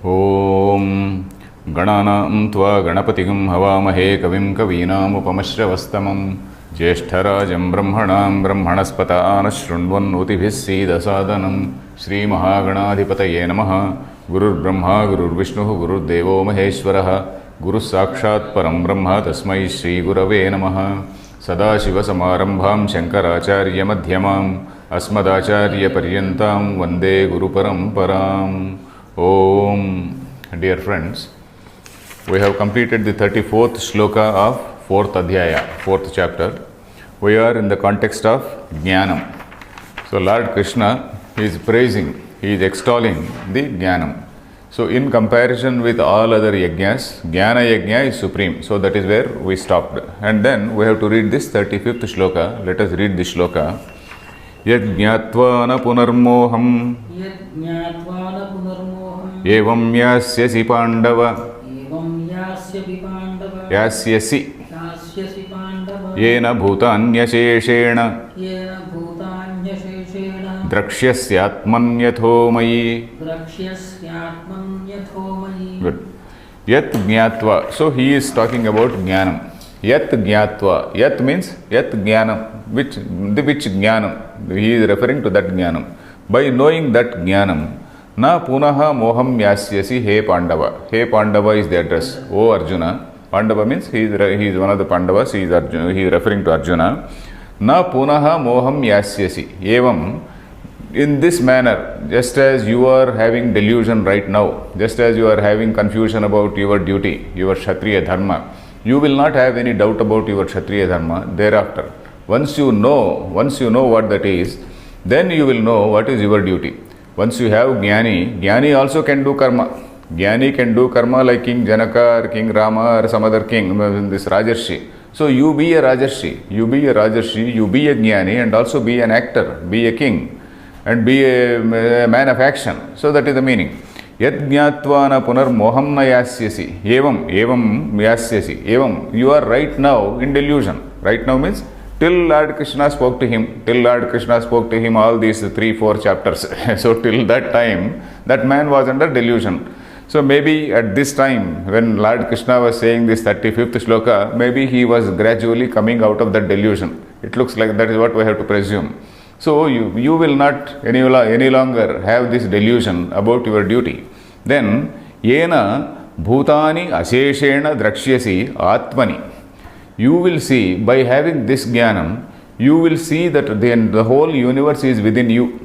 Om Gananam Tva Ganapatigam Havamahe Kavim Kavinam Upamashravastamam Jeshtarajam Brahmanam Brahmanaspata Anashrunvan Utibhisida Sadanam Shri Mahaganadhipataye Namaha Gurur Brahma Gurur Vishnu Gurur Devo Maheshwaraha Guru Sakshat Param Brahma Tasmai Shri Gurave Namaha Sadashiva Samarambham Shankaracharya Madhyamam Asmadacharya Paryantam Vande Guru Paramparam. Om. Dear friends, we have completed the 34th shloka of 4th Adhyaya, 4th chapter. We are in the context of Jnanam. So Lord Krishna is praising, he is extolling the Jnanam. So in comparison with all other yajnas, Jnana yajna is supreme. So that is where we stopped. And then we have to read this 35th shloka. Let us read this shloka. Yad jnatva na punarmoham evam yasyasi pandava yasyasi yena bhutanyasheshena drakshyasyaatmanyatho mayi. Good. Yat jnatva. So he is talking about jnanam. Yat jnatva. Yat means yat jnanam. Which jnanam? He is referring to that jnanam. By knowing that jnanam, na punaha moham yasyasi he Pandava. He Pandava is the address. O Arjuna. Pandava means he is one of the Pandavas. He is referring to Arjuna. Na punaha moham yasyasi. Evam. In this manner, just as you are having delusion right now, just as you are having confusion about your duty, your Kshatriya dharma, you will not have any doubt about your Kshatriya dharma thereafter. Once you know what that is, then you will know what is your duty. Once you have Jnani also can do karma. Jnani can do karma like King Janaka or King Rama or some other king, this Rajarshi. So you be a Rajarshi, you be a Jnani and also be an actor, be a king and be a man of action. So that is the meaning. Yad jnatva na punar moham na yasyasi. Evam yasyasi. Evam. You are right now in delusion. Right now means till Lord Krishna spoke to him. Till Lord Krishna spoke to him all these 3-4 chapters. So till that time, that man was under delusion. So maybe at this time, when Lord Krishna was saying this 35th shloka, maybe he was gradually coming out of that delusion. It looks like that is what we have to presume. So you will not any longer have this delusion about your duty. Then, yena bhutani asheshena drakshyasi atmani. You will see, by having this jnanam, you will see that the whole universe is within you.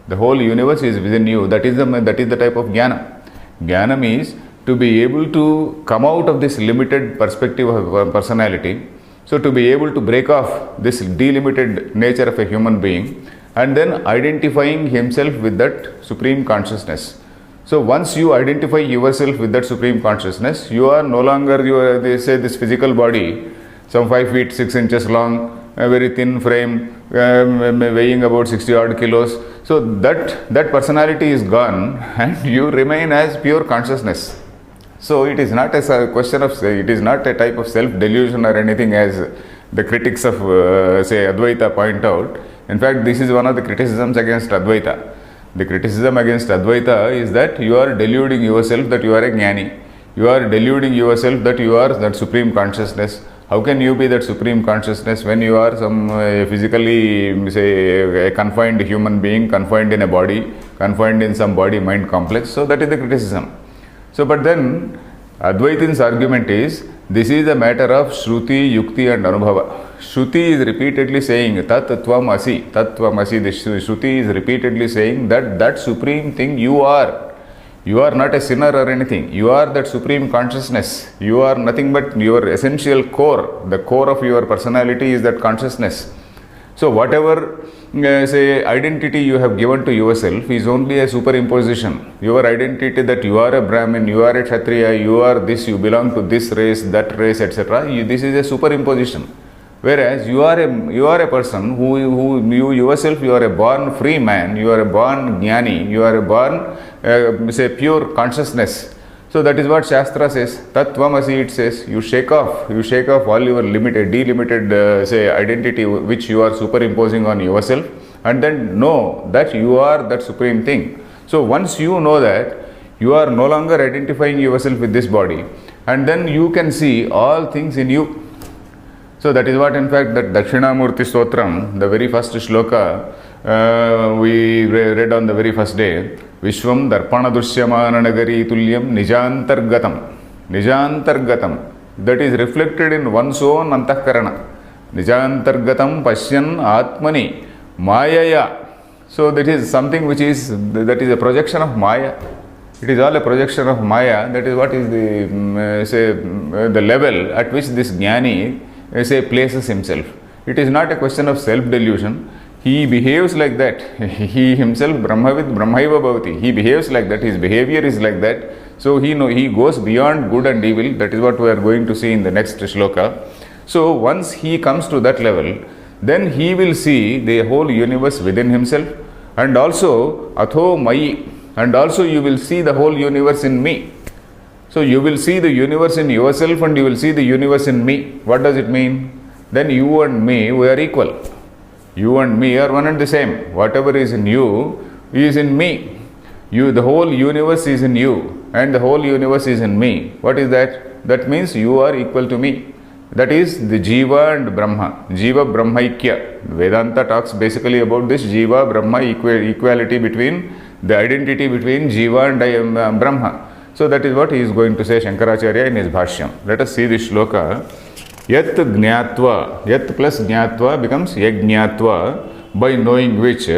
The whole universe is within you. That is the type of jnana. Jnana is to be able to come out of this limited perspective of personality. So to be able to break off this delimited nature of a human being and then identifying himself with that supreme consciousness. So once you identify yourself with that supreme consciousness, you are no longer, they say this physical body, some 5 feet 6 inches long, a very thin frame, weighing about 60 odd kilos. So that personality is gone and you remain as pure consciousness. So it is not a question of, it is not a type of self-delusion or anything as the critics of say Advaita point out. In fact, this is one of the criticisms against Advaita. The criticism against Advaita is that you are deluding yourself that you are a Jnani. You are deluding yourself that you are that supreme consciousness. How can you be that supreme consciousness when you are some physically, say, a confined human being, confined in a body, confined in some body-mind complex? So that is the criticism. So, but then Advaitin's argument is, this is a matter of Shruti, Yukti and Anubhava. Shruti is repeatedly saying, Tat Tvam Asi. This Shruti is repeatedly saying that supreme thing you are. You are not a sinner or anything. You are that supreme consciousness. You are nothing but your essential core. The core of your personality is that consciousness. So whatever say identity you have given to yourself is only a superimposition. Your identity that you are a Brahmin, you are a Kshatriya, you are this, you belong to this race, that race, etc. This is a superimposition. Whereas you are a person who you yourself, you are a born free man, you are a born jnani, you are a born say pure consciousness. So that is what Shastra says. Tattvamasi, it says, you shake off all your delimited say identity which you are superimposing on yourself, and then know that you are that supreme thing. So once you know that, You are no longer identifying yourself with this body, and then you can see all things in you. So that is what, in fact, that Dakshinamurti Stotram, the very first shloka, we read on the very first day. Vishwam Darpana Dushyamana Nagari Tulyam Nijantargatam. Nijantargatam. That is reflected in one's own Antahkarana. Nijantargatam Pashyan Atmani Mayaya. So that is something which is, that is a projection of Maya. It is all a projection of Maya. That is what is the, the level at which this Jnani, places himself. It is not a question of self-delusion. He behaves like that. He himself, Brahmavid Brahmaiva Bhavati. He behaves like that. His behavior is like that. So he goes beyond good and evil. That is what we are going to see in the next shloka. So once he comes to that level, then he will see the whole universe within himself, and also Atho Mai, and also you will see the whole universe in me. So you will see the universe in yourself and you will see the universe in me. What does it mean? Then you and me, we are equal. You and me are one and the same. Whatever is in you is in me. The whole universe is in you and the whole universe is in me. What is that? That means you are equal to me. That is the Jiva and Brahma. Jiva Brahmaikya. Vedanta talks basically about this Jiva Brahma equality between the identity between Jiva and Brahma. So that is what he is going to say, Shankaracharya, in his Bhashyam. Let us see this shloka. Yat Jnatva. Yat plus Jnatva becomes Yajnatva, by knowing which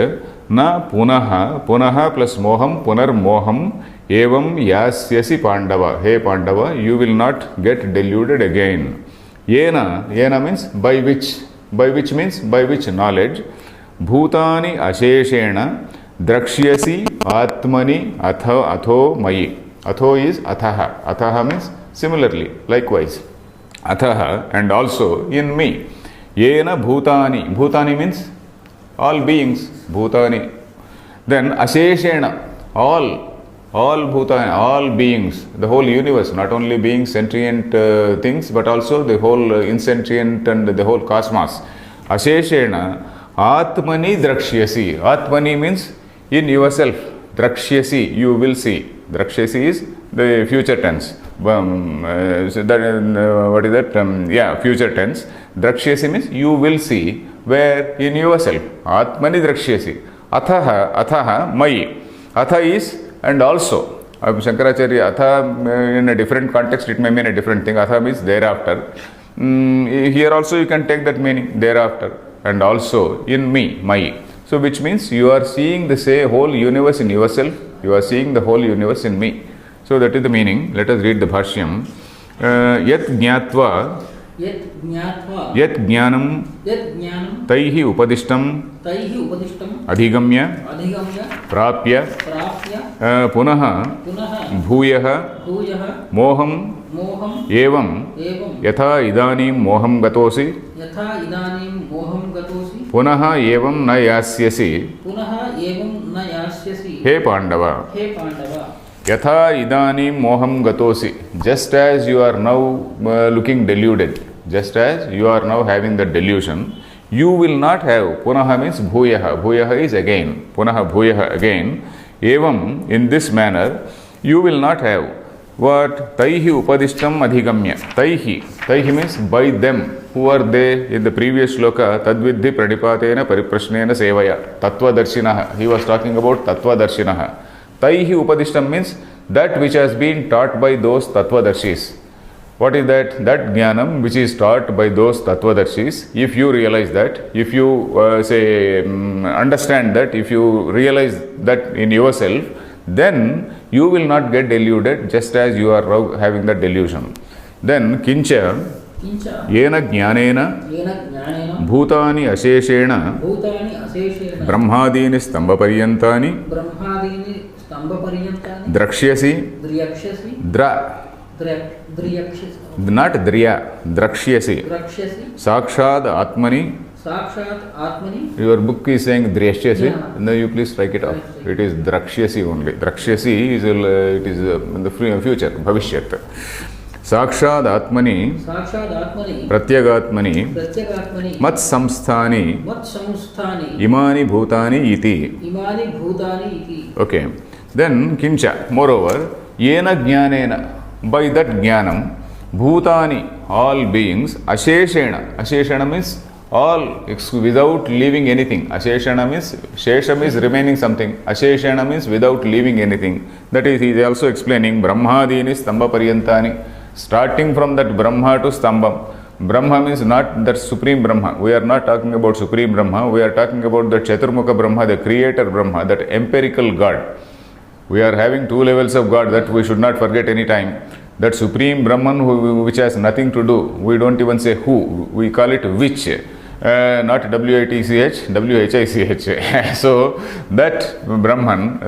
na punaha plus moham punar moham evam yasyasi Pandava. Hey Pandava, you will not get deluded again. Yena means by which means by which knowledge. Bhutani asheshena drakshyasi atmani atho mayi. Atho is athaha. Athaha means similarly, likewise. Athaha, and also in me. Yena bhutani. Bhutani means all beings. Bhutani. Then asheshena, all bhutani, all beings, the whole universe, not only being sentient things, but also the whole insentient and the whole cosmos. Asheshena atmani drakshyasi. Atmani means in yourself. Drakshyasi, you will see. Drakshyasi is the future tense. What is that? Future tense. Drakshyasi means you will see. Where? In yourself. Atmani drakshyasi. Athaha mai. Atha is and also. Shankaracharya, atha in a different context it may mean a different thing. Atha means thereafter. Here also you can take that meaning, thereafter. And also in me, mai. So which means you are seeing the whole universe in yourself. You are seeing the whole universe in me. So that is the meaning. Let us read the Bhashyam. Yat Jnatva Yat Jnanam Taihi Upadishtam Adhigamya Prapya Punaha Bhuyaha Moham Evam Yatha Idanim Moham Gatosi Punaha Evam Na Yasyasi He Pandava. Yatha idanim moham gatosi. Just as you are now looking deluded, just as you are now having the delusion, you will not have. Punaha means bhuyaha. Bhuyaha is again. Punaha bhuyaha again. Evam, in this manner, you will not have. What? Taihi upadishtam adhigamya. Taihi means by them. Who are they? In the previous shloka, tadvidhi pranipatena pariprashnena sevaya. Tattva darshinaha. He was talking about tattva darshinaha. Taihi upadishtam means that which has been taught by those tattvadarshis. What is that? That jnanam which is taught by those tattvadarshis. If you realize that, if you understand that, if you realize that in yourself, then you will not get deluded just as you are having that delusion. Then kincha yena jnanena bhutani asheshena brahmadini stambhaparyantani drakshyasi not driya drakshyasi sakshad atmani. Your book is saying dreshyasi. No, you please strike it off. It is drakshyasi only. Drakshyasi is in the future, bhavishyat. Sakshad atmani pratyagatmani mat samsthani imani bhutani iti. Okay. Then kincha, moreover, yena jnanena, by that jnanam, bhutani, all beings, asheshana means all without leaving anything. Asheshana means, shesha means remaining something. Asheshana means without leaving anything. That is, he is also explaining Brahmadini Stamba Pariyantani. Starting from that Brahma to Stambam. Brahma means not that Supreme Brahma. We are not talking about Supreme Brahma. We are talking about the Chaturmukha Brahma, the Creator Brahma, that empirical God. We are having two levels of God that we should not forget any time. That Supreme Brahman which has nothing to do. We don't even say who. We call it which. Not W-I-T-C-H, W-H-I-C-H. So that Brahman,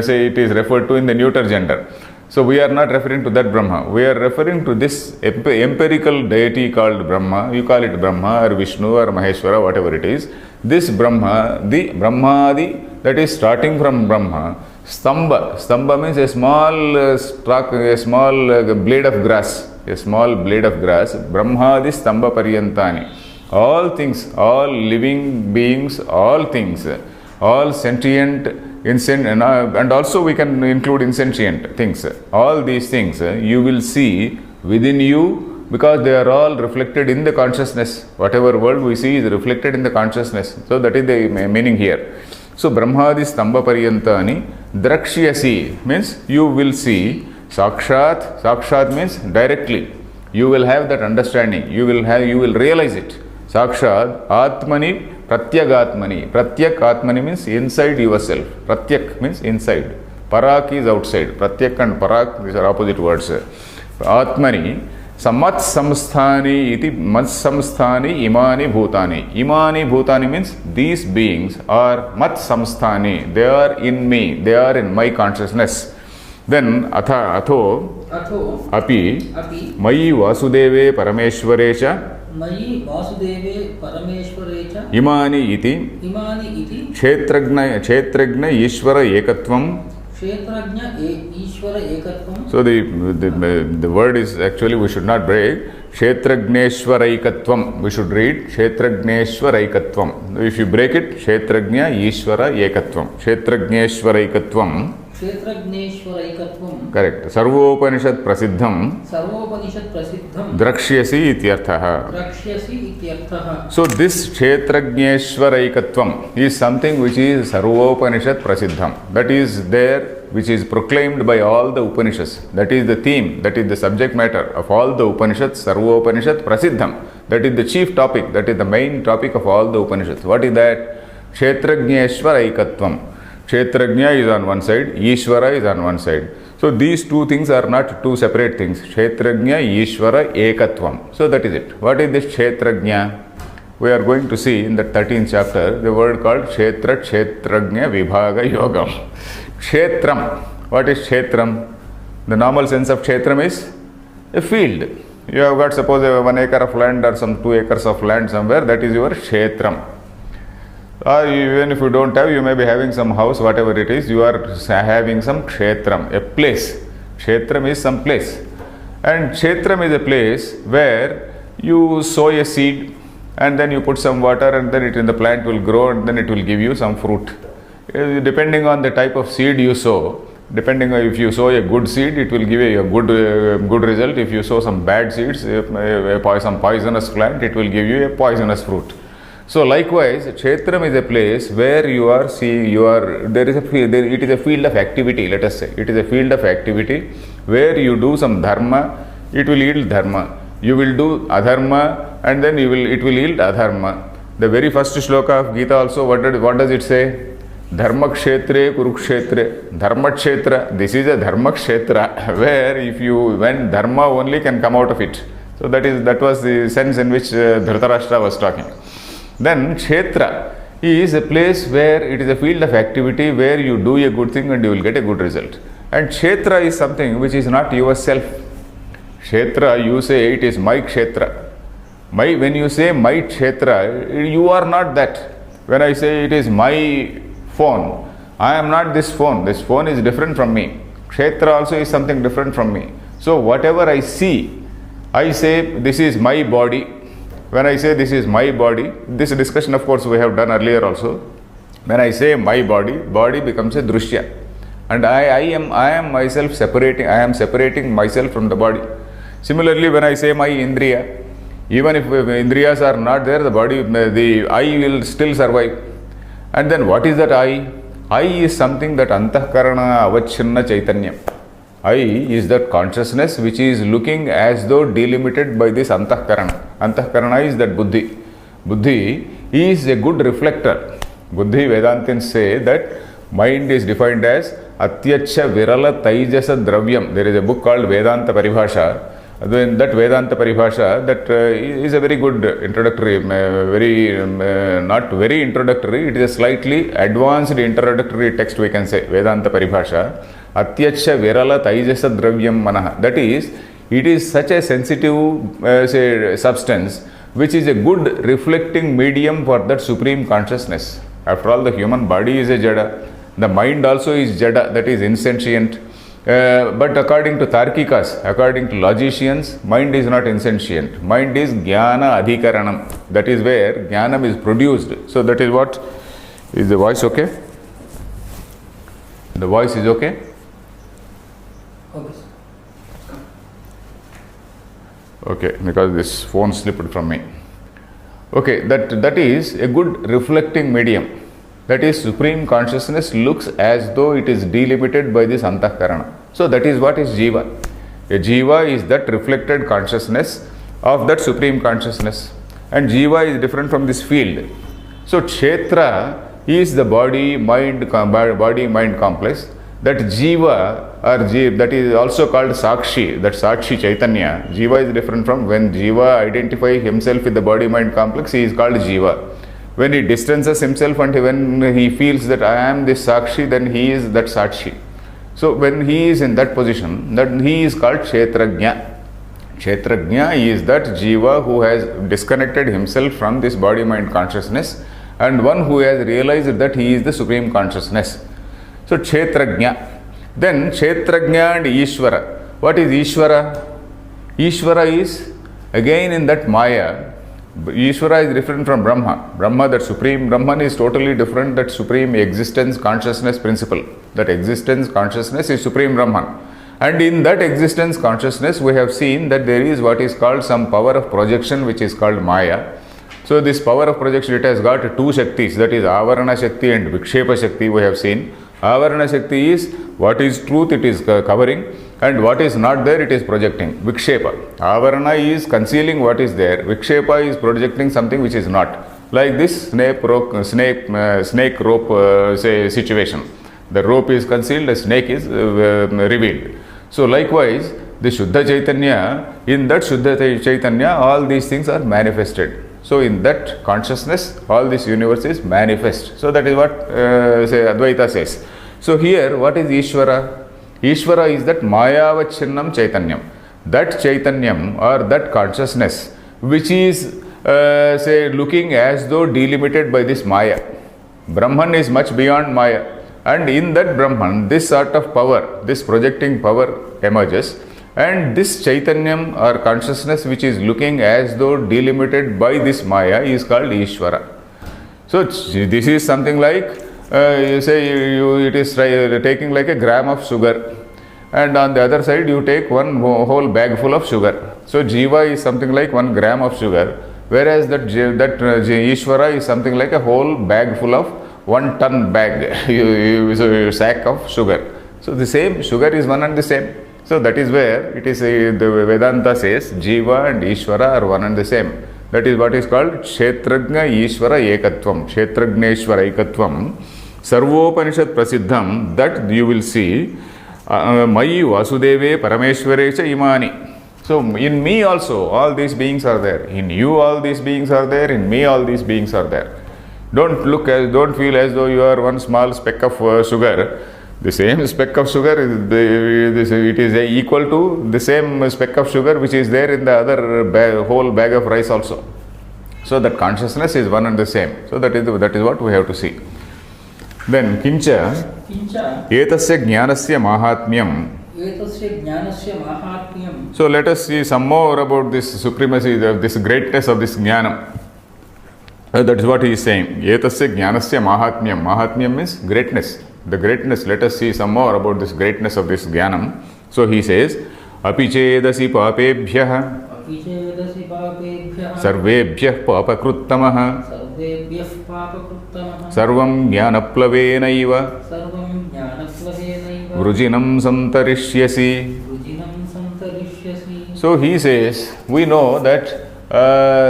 say it is referred to in the neuter gender. So we are not referring to that Brahma. We are referring to this empirical deity called Brahma. You call it Brahma or Vishnu or Maheshwara, whatever it is. This Brahma, the Brahmadi, that is starting from Brahma. Stamba means a small stalk, a small blade of grass. A small blade of grass. Brahmadi Stamba Pariyantani. All things, all living beings, all things, all sentient, and also we can include insentient things. All these things you will see within you because they are all reflected in the consciousness. Whatever world we see is reflected in the consciousness. So that is the meaning here. So Brahmadi Stamba Pariyantani Drakshyasi means you will see. Sakshat, Sakshat means directly. You will have that understanding. You will realize it. Sakshat, Atmani, Pratyagatmani. Pratyak Atmani means inside yourself. Pratyak means inside. Parak is outside. Pratyak and Parak, these are opposite words. Atmani, Samat Samsthani iti Mat Samsthani Imani Bhutani. Imani Bhutani means these beings are Mat Samsthani. They are in me. They are in my consciousness. Then atho api Mayi Vasudeve Parameshwarecha Mayi Vasudeve Parameshwarecha Imani iti Kshetragna Ishvara Ekatvam. So the word is actually, we should not break. Kshetragneshwaraikatvam. We should read Kshetragneshwaraikatvam. If you break it, Kshetragnya Ishvara Ekatvam. Kshetragneshwaraikatvam. Correct. Sarvopanishad prasiddham. Drakshyasi ityarthaha. So this Kshetragneshwaraikatvam is something which is Sarvopanishad prasiddham. That is there, which is proclaimed by all the Upanishads. That is the theme, that is the subject matter of all the Upanishads. Sarvopanishad prasiddham. That is the chief topic, that is the main topic of all the Upanishads. What is that? Kshetragneshwaraikatvam. Kshetragnya is on one side, Ishvara is on one side. So these two things are not two separate things. Kshetragnya, Ishvara, Ekatvam. So that is it. What is this Kshetragnya? We are going to see in the 13th chapter the word called Kshetra, Kshetragnya, Vibhaga, Yogam. Kshetram. What is Kshetram? The normal sense of Kshetram is a field. You have got suppose 1 acre of land or some 2 acres of land somewhere, that is your Kshetram. Or even if you don't have, you may be having some house, whatever it is, you are having some kshetram, a place. Kshetram is some place. And kshetram is a place where you sow a seed and then you put some water and then the plant will grow and then it will give you some fruit. Depending on the type of seed you sow, depending on if you sow a good seed, it will give you a good result. If you sow some bad seeds, some poisonous plant, it will give you a poisonous fruit. So likewise, Kshetram is a place where it is a field of activity, let us say. It is a field of activity where you do some dharma, it will yield dharma. You will do adharma and then it will yield adharma. The very first shloka of Gita also, what does it say? Dharma kshetre kurukshetre. Dharma kshetra. This is a dharma kshetra where when dharma only can come out of it. So that was the sense in which Dhritarashtra was talking. Then Kshetra is a place where it is a field of activity where you do a good thing and you will get a good result. And Kshetra is something which is not yourself. Kshetra, you say it is my Kshetra. When you say my Kshetra, you are not that. When I say it is my phone, I am not this phone. This phone is different from me. Kshetra also is something different from me. So whatever I see, I say this is my body. When I say this is my body, this discussion of course we have done earlier also. When I say my body, body becomes a drushya. And I am myself separating, I am separating myself from the body. Similarly, when I say my indriya, even if indriyas are not there, the I will still survive. And then what is that I? I is something that antahkarana avachinna chaitanya. I is that consciousness which is looking as though delimited by this antahkarana. Antahkarana is that buddhi. Buddhi is a good reflector. Buddhi, Vedantins say that mind is defined as Atyachya Virala Taijasa Dravyam. There is a book called Vedanta Paribhasha. Then that Vedanta Paribhasha, that is a very good introductory, not very introductory, it is a slightly advanced introductory text we can say, Vedanta Paribhasha. Atyachya Virala Taijasa Dravyam Manaha. That is, it is such a sensitive substance which is a good reflecting medium for that supreme consciousness. After all, the human body is a jada. The mind also is jada, that is insentient. But according to Tarkikas, according to logicians, mind is not insentient. Mind is Jnana Adhikaranam. That is where Jnanam is produced. So that is what, is the voice okay? The voice is okay? Okay. Okay, because this phone slipped from me. Okay, that is a good reflecting medium. That is, supreme consciousness looks as though it is delimited by this antahkarana. So that is what is jiva. A jiva is that reflected consciousness of that supreme consciousness. And jiva is different from this field. So kshetra is the body-mind complex. That jiva or that is also called sakshi, that sakshi chaitanya. Jiva is different from, when jiva identifies himself with the body-mind complex, he is called jiva. When he distances himself and when he feels that I am this sakshi, then he is that sakshi. So when he is in that position, that he is called kshetrajna. Kshetrajna is that jiva who has disconnected himself from this body-mind consciousness, and one who has realized that he is the supreme consciousness. So kshetrajna. Then kshetrajna and Ishvara. What is Ishvara? Ishvara is again in that Maya. Ishvara is different from Brahma. Brahma, that supreme Brahman, is totally different, that supreme existence consciousness principle. That existence consciousness is supreme Brahman. And in that existence consciousness, we have seen that there is what is called some power of projection, which is called Maya. So this power of projection, it has got two Shaktis, that is Avarana Shakti and Vikshepa Shakti we have seen. Avarana Shakti is what is truth, it is covering, and what is not there, it is projecting. Vikshepa. Avarana is concealing what is there. Vikshepa is projecting something which is not. Like this snake rope situation. The rope is concealed, the snake is revealed. So likewise, the Shuddha Chaitanya, in that Shuddha Chaitanya, all these things are manifested. So in that consciousness, all this universe is manifest. So that is what Advaita says. So here, what is Ishvara? Ishvara is that Mayavachinnam Chaitanyam. That Chaitanyam or that consciousness which is looking as though delimited by this Maya. Brahman is much beyond Maya. And in that Brahman, this sort of power, this projecting power emerges. And this Chaitanyam or consciousness which is looking as though delimited by this Maya is called Ishvara. So this is something like, it is taking like a gram of sugar, and on the other side you take one whole bag full of sugar. So Jiva is something like 1 gram of sugar, whereas that Ishvara is something like a whole bag full of 1 ton bag, sack of sugar. So the same sugar is one and the same. So that is where it is the Vedanta says Jiva and Ishvara are one and the same. That is what is called Kshetrajna Ishvara Ekatvam. Kshetragneshvara Ekatvam. Sarvopanishad Prasiddham. That you will see. Mayi Vasudeve Parameshware Cha Imani. So in me also all these beings are there. In you all these beings are there. In me all these beings are there. Don't feel as though you are one small speck of sugar. The same speck of sugar, it is equal to the same speck of sugar which is there in the other whole bag of rice also. So that consciousness is one and the same. So that is what we have to see. Then kincha etasya jnanasya mahatmyam. So let us see some more about this supremacy, this greatness of this jnanam. That is what he is saying. Etasya jnanasya mahatmyam. Mahatmyam means greatness. The greatness. Let us see some more about this greatness of this jnanam. So he says, api chedasi papebhyah अपि चेदसि पापेभ्यः sarvebhyah papakruttamaha सर्वेभ्यः पापकृत्तमः sarvam jnanaplavyenaiva सर्वं ज्ञानप्लवेनैव vrujinam santarishyasi. रुजिनं सन्तरिष्यसि. So he says, we know that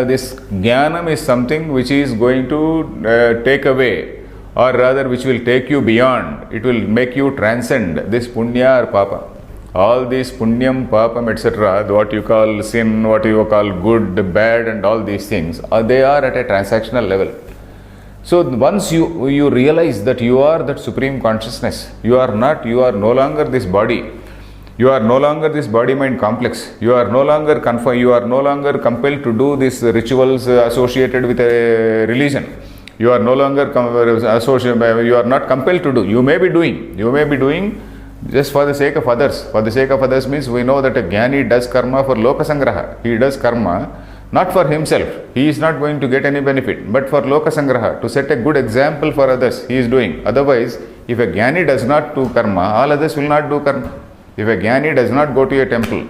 this jnanam is something which is going to take away, or rather which will take you beyond. It will make you transcend this punya or papa. All these punyam, papam, etc., what you call sin, what you call good, bad, and all these things, they are at a transactional level. So once you realize that you are that supreme consciousness, you are no longer this body. You are no longer this body-mind complex. You are no longer compelled to do these rituals associated with a religion. You are no longer you are not compelled to do. You may be doing just for the sake of others. For the sake of others means we know that a jnani does karma for loka sangraha. He does karma not for himself. He is not going to get any benefit, but for loka sangraha, to set a good example for others, he is doing. Otherwise, if a jnani does not do karma, all others will not do karma. If a jnani does not go to a temple,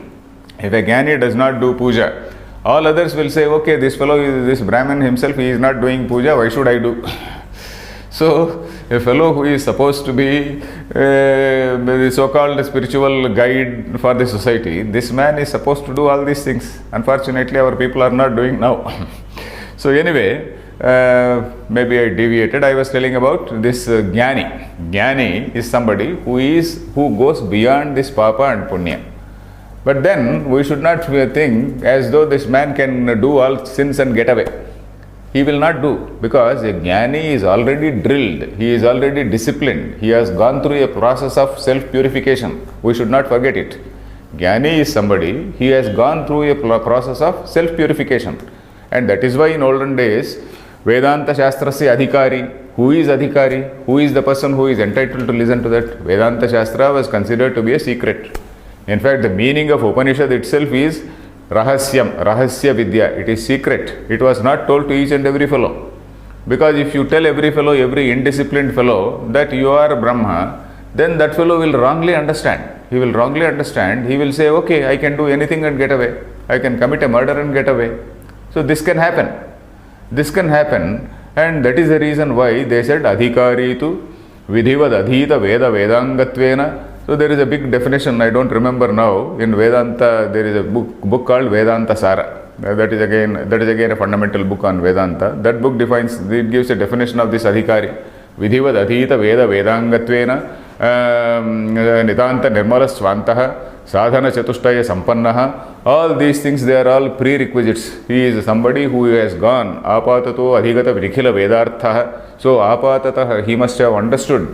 if a jnani does not do puja, all others will say, okay, this fellow, this Brahmin himself, he is not doing puja, why should I do? So, a fellow who is supposed to be the so-called spiritual guide for the society, this man is supposed to do all these things. Unfortunately, our people are not doing now. So anyway, maybe I deviated. I was telling about this jnani. Jnani is somebody who goes beyond this papa and punya. But then we should not think as though this man can do all sins and get away. He will not do, because a jnani is already drilled, he is already disciplined, he has gone through a process of self-purification. We should not forget it. Jnani is somebody, he has gone through a process of self-purification. And that is why in olden days, Vedanta Shastrasya Adhikari, who is Adhikari? Who is the person who is entitled to listen to that? Vedanta Shastra was considered to be a secret. In fact, the meaning of Upanishad itself is Rahasya Vidya. It is secret. It was not told to each and every fellow. Because if you tell every fellow, every indisciplined fellow that you are Brahma, then that fellow will wrongly understand. He will wrongly understand. He will say, okay, I can do anything and get away. I can commit a murder and get away. So this can happen. This can happen, and that is the reason why they said Adhikari tu Vidhivad Adhita Veda Vedangatvena. So there is a big definition, I don't remember now. In Vedanta, there is a book called Vedanta Sara. That is again a fundamental book on Vedanta. That book it gives a definition of this Adhikari. Vidhivad Adhita Veda Vedangatvena Nitanta Nirmala Swantaha Sadhana Chatushtaya Sampannaha. All these things, they are all prerequisites. He is somebody who has gone Apatato Adhigata Vrikhila Vedartha. So Apatata, he must have understood,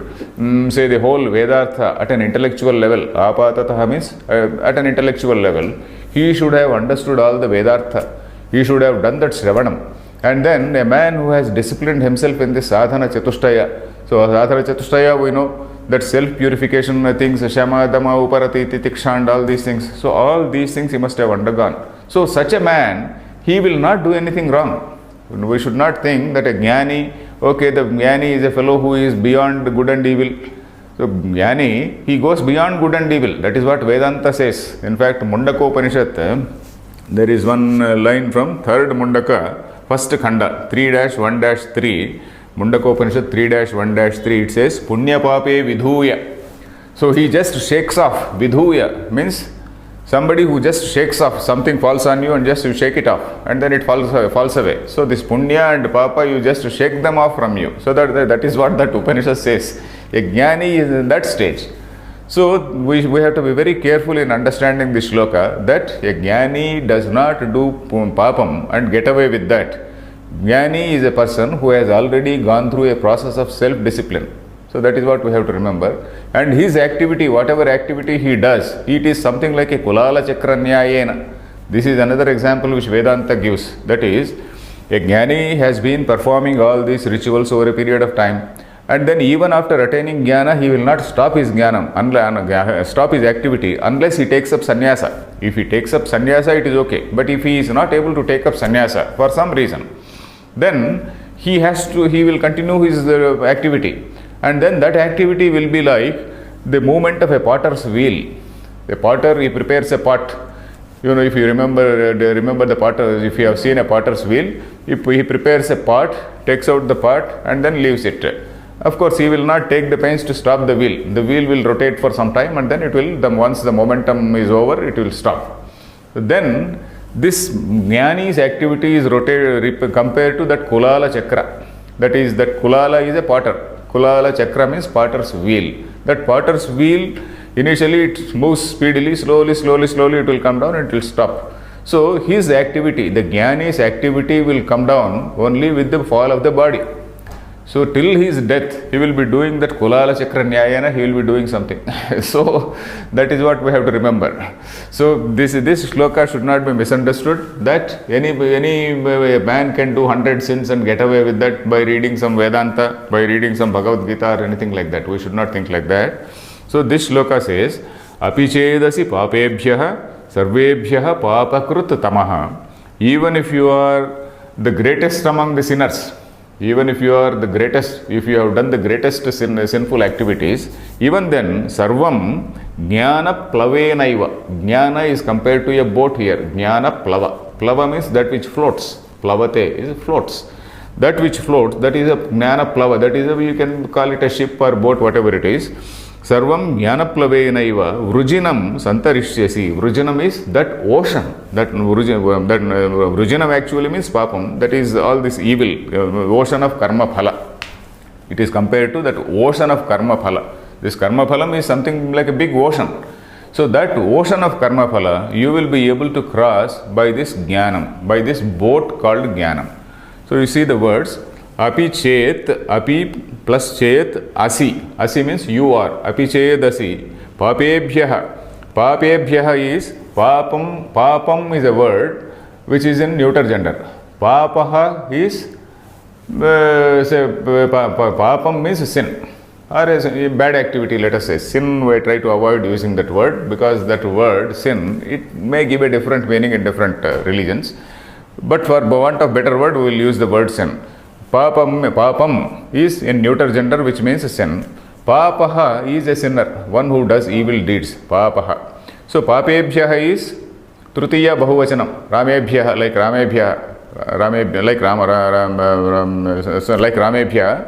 say the whole Vedartha at an intellectual level. Apatata means at an intellectual level. He should have understood all the Vedartha. He should have done that Shravanam. And then a man who has disciplined himself in this Sadhana Chatushtaya. So Sadhana Chatushtaya, we know that self-purification things, Shama, Dama, Uparati, Titiksha, and all these things. So all these things he must have undergone. So such a man, he will not do anything wrong. We should not think that a jnani, okay, the jnani is a fellow who is beyond good and evil. So jnani, he goes beyond good and evil. That is what Vedanta says. In fact, Mundaka Upanishad, there is one line from 3rd Mundaka, 1st Khanda, 3-1-3. Mundaka Upanishad 3-1-3, it says, Punya Pape Vidhuya. So he just shakes off. Vidhuya means somebody who just shakes off. Something falls on you and just you shake it off, and then it falls away. So this Punya and Papa, you just shake them off from you. So that is what that Upanishad says. A jnani is in that stage. So we have to be very careful in understanding this shloka, that a jnani does not do papam and get away with that. Jnani is a person who has already gone through a process of self-discipline. So that is what we have to remember. And his activity, whatever activity he does, it is something like a Kulala Chakra Nyayena. This is another example which Vedanta gives. That is, a jnani has been performing all these rituals over a period of time. And then even after attaining jnana, he will not stop his jnana, stop his activity unless he takes up sannyasa. If he takes up sannyasa, it is okay. But if he is not able to take up sannyasa for some reason, then he will continue his activity. And then that activity will be like the movement of a potter's wheel. The potter, he prepares a pot. If you remember the potter, if you have seen a potter's wheel, he prepares a pot, takes out the pot and then leaves it. Of course, he will not take the pains to stop the wheel. The wheel will rotate for some time and then once the momentum is over, it will stop. Then this Jnani's activity is compared to that Kulala Chakra. That Kulala is a potter. Kulala Chakra means potter's wheel. That potter's wheel, initially it moves speedily, slowly it will come down and it will stop. So his activity, the Jnani's activity will come down only with the fall of the body. So till his death, he will be doing that Kulala Chakra Nyayana, he will be doing something. So that is what we have to remember. So this shloka should not be misunderstood, that any man can do 100 sins and get away with that by reading some Vedanta, by reading some Bhagavad Gita or anything like that. We should not think like that. So this shloka says, Api chedasi papebhyaha sarvebhyaha papakrut tamaha. Even if you are the greatest among the sinners, even if you are the greatest, if you have done the greatest sinful activities, even then, sarvam jnana plavenaiva. Jnana is compared to a boat here. Jnana plava. Plava means that which floats. Plavate is floats. That which floats, that is a jnana plava. That is you can call it a ship or boat, whatever it is. Sarvam jnana plavenaiva vrujinam santarishyasi. Vrujinam is that ocean. That vrujinam actually means papam. That is all this evil, ocean of karma phala. It is compared to that ocean of karma phala. This karma phalam is something like a big ocean. So that ocean of karma phala, you will be able to cross by this jnanam, by this boat called jnanam. So you see the words, api chet, api plus chet, asi. Asi means you are. Api chedasi. Papebhyaha. Papebhyaha is papam. Papam is a word which is in neuter gender. Papaha is, papam means sin. Or a bad activity, let us say. Sin, we try to avoid using that word because that word, sin, it may give a different meaning in different religions. But for want of better word, we will use the word sin. Papam is in neuter gender, which means sin. Papaha is a sinner, one who does evil deeds. Papaha. So papebhyaha is trutiya bahuvachanam. Ramebhyaha, like Ramebhyaha, like Ramebhyaha.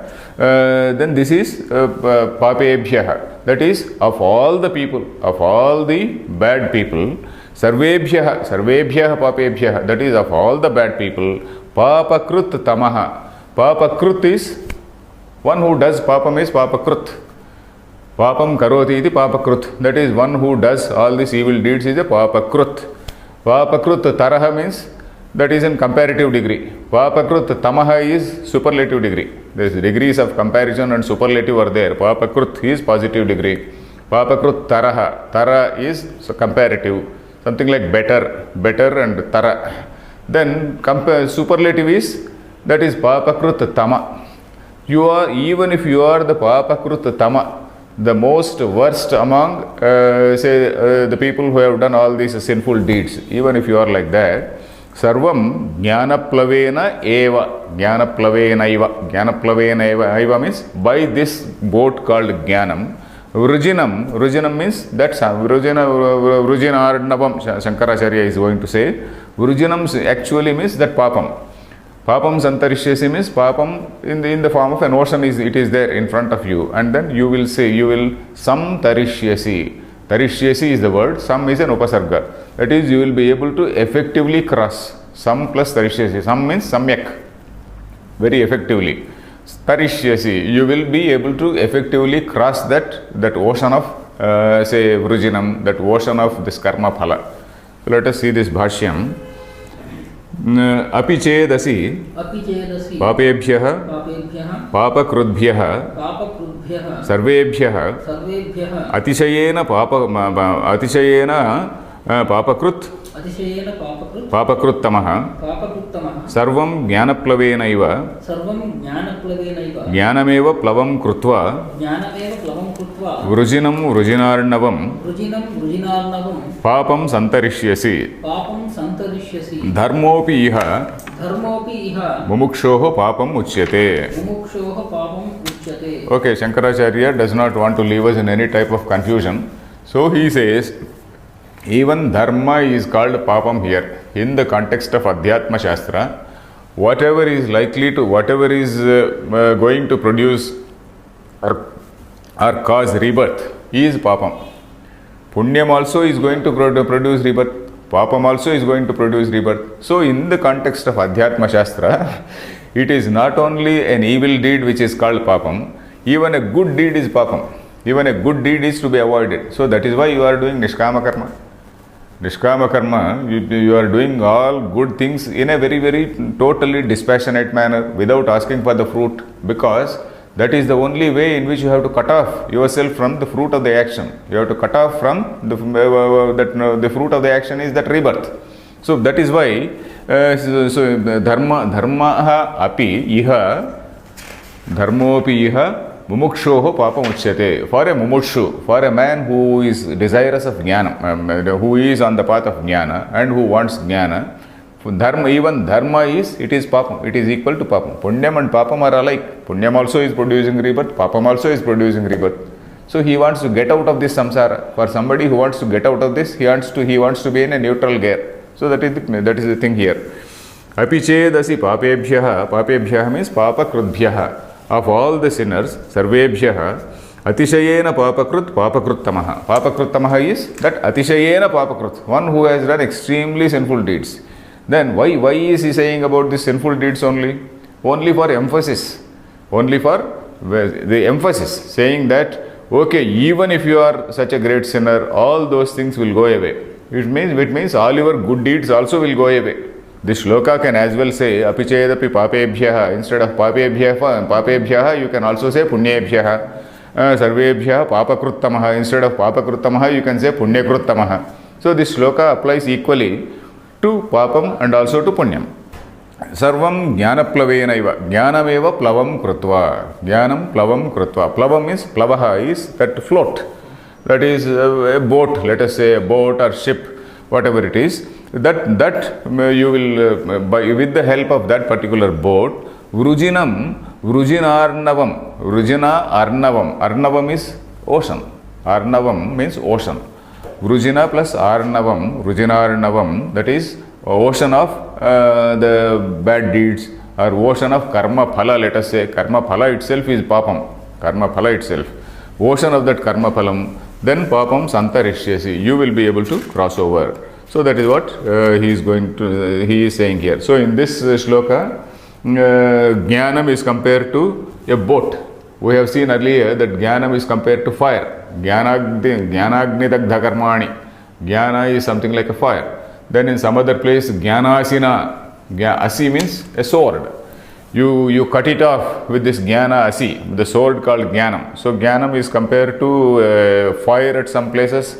Then this is papebhyaha. That is of all the people, of all the bad people. Sarvebhyaha papebhyaha. That is of all the bad people. Papakrut tamaha. Papakrut is one who does papam is papakrut. Papam karoti iti papakrut. That is one who does all these evil deeds is a papakrut. Papakrut taraha means that is in comparative degree. Papakrut tamaha is superlative degree. There is degrees of comparison and superlative are there. Papakrut is positive degree. Papakrut taraha. Tara is comparative. Something like better and tara. Then superlative is, that is papakrut tama. You are, even if you are the papakrut tama, the most worst among the people who have done all these sinful deeds, even if you are like that, sarvam jnana plavena eva. Jnana plavena eva means by this boat called jnanam. Vrujinam means that Vrujinarnavam, Shankaracharya is going to say. Vrujinam actually means that papam. Papam santarishyasi means papam in the form of an ocean, it is there in front of you. And then you will say, you will samtarishyasi. Tarishyasi is the word, sam is an upasarga. That is, you will be able to effectively cross. Sam plus tarishyasi. Sam means samyak. Very effectively. Tarishyasi, you will be able to effectively cross that ocean of, say, Vrujinam, that ocean of this karma phala. So let us see this bhashyam. Api chedasi papebhyaha papakrudbhyaha sarvebhyaha atishayena papakrut papakrut tamaha sarvam jnanaplavena jnanameva plavam krutva कृत्वा वृजिनं वृजिनार्णवं वृजिनं वृजिनार्णवं पापं सन्तरिष्यसि पापं सन्तरिष्यसि धर्मोऽपि इह धर्मोऽपि इह मुमुक्षोः पापम् उच्यते. मुमुक्षोः पापम् उच्यते. Okay, Shankaracharya does not want to leave us in any type of confusion. So he says, even dharma is called papam here. In the context of Adhyatma Shastra, whatever is likely to, whatever is going to produce or cause rebirth is papam. Punyam also is going to produce rebirth. Papam also is going to produce rebirth. So in the context of Adhyatma Shastra, it is not only an evil deed which is called papam, even a good deed is papam. Even a good deed is to be avoided. So that is why you are doing Nishkama Karma. Nishkama Karma, you are doing all good things in a very, very totally dispassionate manner without asking for the fruit, because that is the only way in which you have to cut off yourself from the fruit of the action. You have to cut off from the fruit of the action is that rebirth. So that is why dharma api iha dharmopi iha mumukshoho papam uchyate. For a mumukshu, for a man who is desirous of jnana, who is on the path of jnana and who wants jnana, dharma, even dharma is papam. It is equal to papam. Punyam and papam are alike. Punyam also is producing rebirth, papam also is producing rebirth. So he wants to get out of this samsara. For somebody who wants to get out of this, he wants to be in a neutral gear. So that is the thing here. Api chedasi papebhyah means papakrudbhyah. Of all the sinners, sarvebhyah atishayena papakrutamaha. Papakrutamaha is that atishayena papakrut, one who has done extremely sinful deeds. Then why is he saying about these sinful deeds only? Only for emphasis. Only for the emphasis, saying that, okay, even if you are such a great sinner, all those things will go away. It means all your good deeds also will go away. This shloka can as well say apichedapi papebhyah. Instead of papebhyah, you can also say punyebhyah. Sarvebhyah papakrutamaha. Instead of papakrutamaha, you can say punyakrutamaha. So this shloka applies equally to papam and also to punyam. Sarvam jnanaplavenaiva. Jnanameva plavam krutva. Jnanam plavam krutva. Plavam means, plavaha is that float. That is a boat, let us say a boat or ship, whatever it is. That you will, with the help of that particular boat, vrujinarnavam. Vrujina arnavam. Arnavam is ocean. Arnavam means ocean. Vrujina plus arnavam, vrujinarnavam, that is ocean of the bad deeds, or ocean of karma phala, let us say. Karma phala itself is papam. Karma phala itself. Ocean of that karma phalam, then papam santarishyasi. You will be able to cross over. So that is what he is saying here. So in this shloka, jnanam is compared to a boat. We have seen earlier that jnanam is compared to fire. Jnanagnidagdha karmani. Jnana is something like a fire. Then in some other place, jnanasina. Asi means a sword. You cut it off with this jnana asi, the sword called jnanam. So jnanam is compared to fire at some places,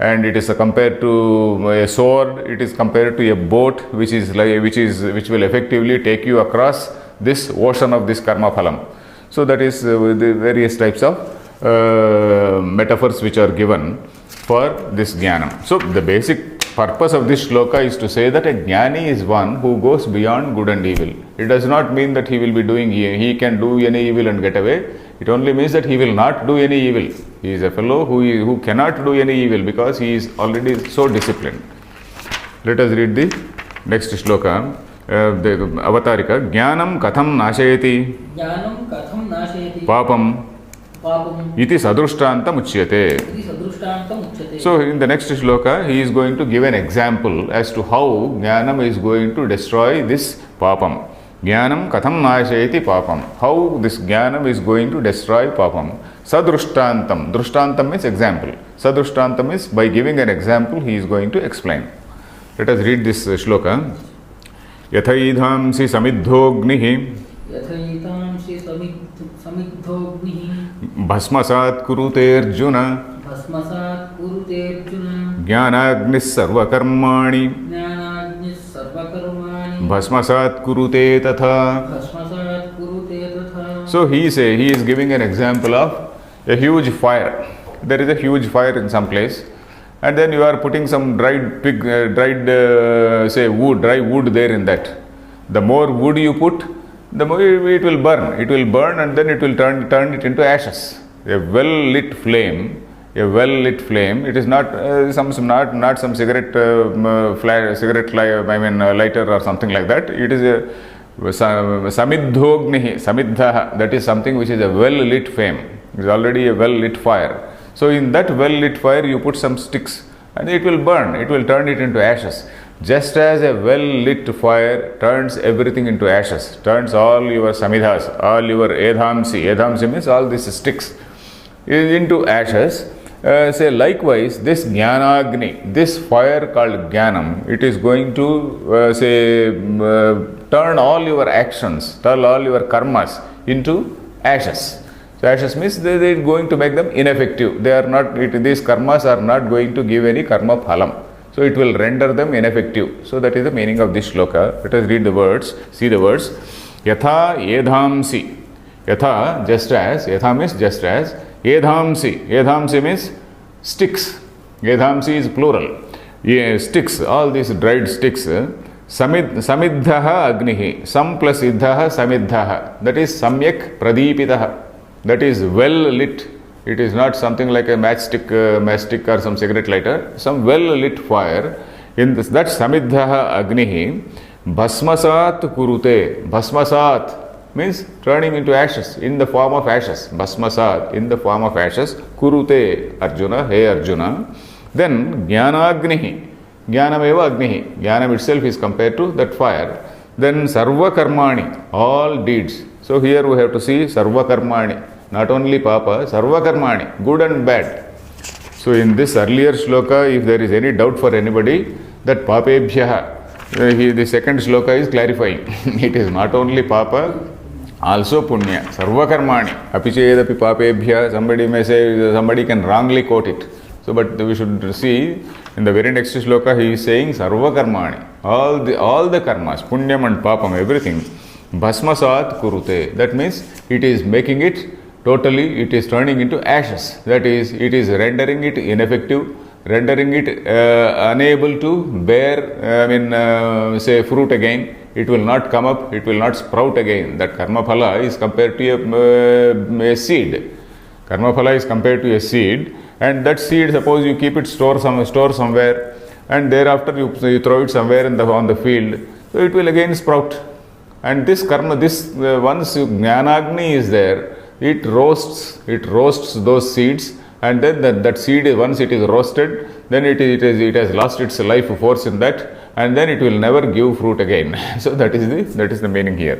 and it is compared to a sword. It is compared to a boat, which will effectively take you across this ocean of this karma phalam. So that is the various types of metaphors which are given for this jnanam. So the basic purpose of this shloka is to say that a jnani is one who goes beyond good and evil. It does not mean that he will be doing, he can do any evil and get away. It only means that he will not do any evil. He is a fellow who cannot do any evil because he is already so disciplined. Let us read the next shloka, the avatarika. Jnanam katham nashayati papam iti sadrushtantam uchyate. So in the next shloka, he is going to give an example as to how jnanam is going to destroy this papam. Jnanam katham nashayati papam. How this jnanam is going to destroy papam. Sadrushtantam. Drushtantam means example. Sadrushtantam is by giving an example, he is going to explain. Let us read this shloka. Yathaidhamsi samidhognihi Bhasmasat kurute Arjuna Jnanagnis sarvakarmani Bhasmasat kurute tatha. So he is giving an example of a huge fire. There is a huge fire in some place, and then you are putting some dried dry wood there in that. The more wood you put, the more it will burn. It will burn, and then it will turn it into ashes. A well-lit flame. It is not some cigarette lighter or something like that. It is a samidhognihi, samidhaha. That is something which is a well-lit flame. It is already a well-lit fire. So in that well-lit fire, you put some sticks, and it will burn. It will turn it into ashes. Just as a well-lit fire turns everything into ashes, turns all your samidhas, all your edhamsi means all these sticks, into ashes. Say likewise, this jnanagni, this fire called jnanam, it is going to turn all your actions, turn all your karmas into ashes. So ashes means they are going to make them ineffective. They are not. These karmas are not going to give any karma phalam. So it will render them ineffective. So that is the meaning of this shloka. Let us read the words. See the words. Yatha edhamsi. Yatha, just as. Yatha means just as. Edhamsi. Edhamsi means sticks. Edhamsi is plural. Sticks, all these dried sticks. Samidhaha agnihi. Sam plus idhaha samidhaha. That is samyak pradipitaha. That is well lit. It is not something like a matchstick or some cigarette lighter. Some well lit fire. In this, that samidhaha agnihi bhasmasat kurute. Bhasmasat means turning into ashes, in the form of ashes. Bhasmasat, in the form of ashes. Kurute, Arjuna, hey Arjuna. Then jnanagnihi. Jnanameva agnihi. Jnanam itself is compared to that fire. Then sarva karmani, all deeds. So here we have to see sarva karmani. Not only papa, sarva karmani, good and bad. So in this earlier shloka, if there is any doubt for anybody, that papebhyaha, the second shloka is clarifying. It is not only papa, also punya. Sarva karmani. Apichedapi papebhya, somebody may say, somebody can wrongly quote it. So but we should see, in the very next shloka, he is saying sarva karmani. All the karmas, punyam and papam, everything. Bhasmasat kurute. That means it is making it totally, it is turning into ashes. That is, it is rendering it ineffective, rendering it unable to bear, say, fruit again. It will not come up, it will not sprout again. That karma phala is compared to a seed. Karma phala is compared to a seed, and that seed, suppose you keep it store somewhere, and thereafter you throw it somewhere on the field, so it will again sprout. And this karma, once jnanagni is there, it roasts those seeds, and then that seed, once it is roasted, then it has lost its life force in that, and then it will never give fruit again. So that is the meaning here.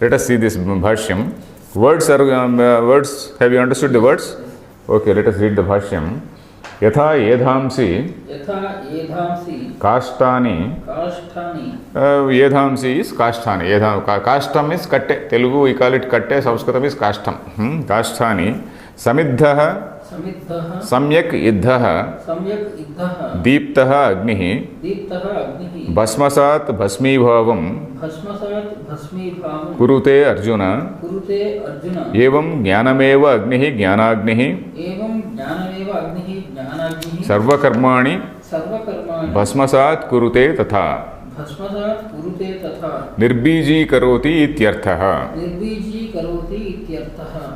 Let us see this bhashyam. Words. Have you understood the words? Okay, let us read the bhashyam. Yatha edhamsi. Kashtani. Edhamsi is kashtani. Kashtam is katte. Telugu we call it katte. Sanskritam is kashtam. Kashtani. Samidhaha. Samyak idhaha. Deeptaha agnihi. Bhasmasat bhasmibhavam. Kurute Arjuna. Evam jnanameva agnihi jnanagnihi. Sarva karmani bhasmasat kurute tatha. Nirbiji karoti ityarthaha.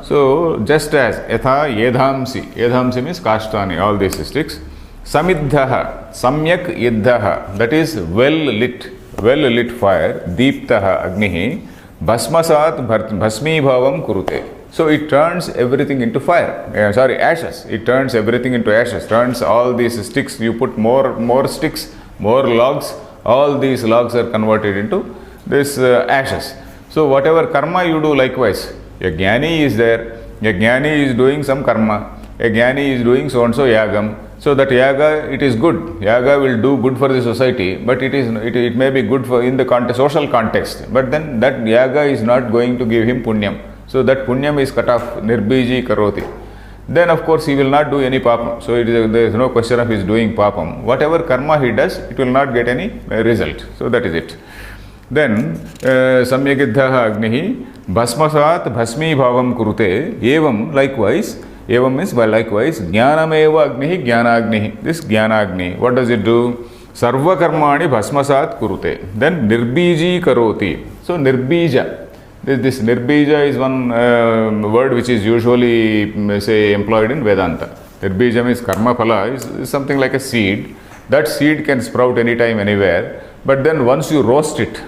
So just as yatha edhamsi means kashtani, all these sticks. Samidhaha, samyak idhaha, that is well lit fire. Deeptaha agnihi bhasmasat bhasmibhavam kurute. So it turns everything into fire. Ashes. It turns everything into ashes. Turns all these sticks. You put more sticks, more logs. All these logs are converted into this ashes. So whatever karma you do, likewise, a jnani is there. A jnani is doing some karma. A jnani is doing so and so yagam. So that yaga, it is good. Yaga will do good for the society, but it may be good for in the social context. But then that yaga is not going to give him punyam. So that punyam is cut off. Nirbiji karoti. Then of course he will not do any papam. So there is no question of his doing papam. Whatever karma he does, it will not get any result. So that is it. Then samyagiddhaha agnihi bhasmasat bhasmi bhavam kurute. Evam, likewise, Evam means by likewise, Jnanameva Agnihi Jnanagnihi. This Jnanagni, what does it do? Sarva karmani bhasmasat kurute. Then nirbiji karoti. So nirbija. This nirbija is one word which is usually say employed in Vedanta. Nirbija means karma phala is something like a seed. That seed can sprout anytime, anywhere. But then once you roast it,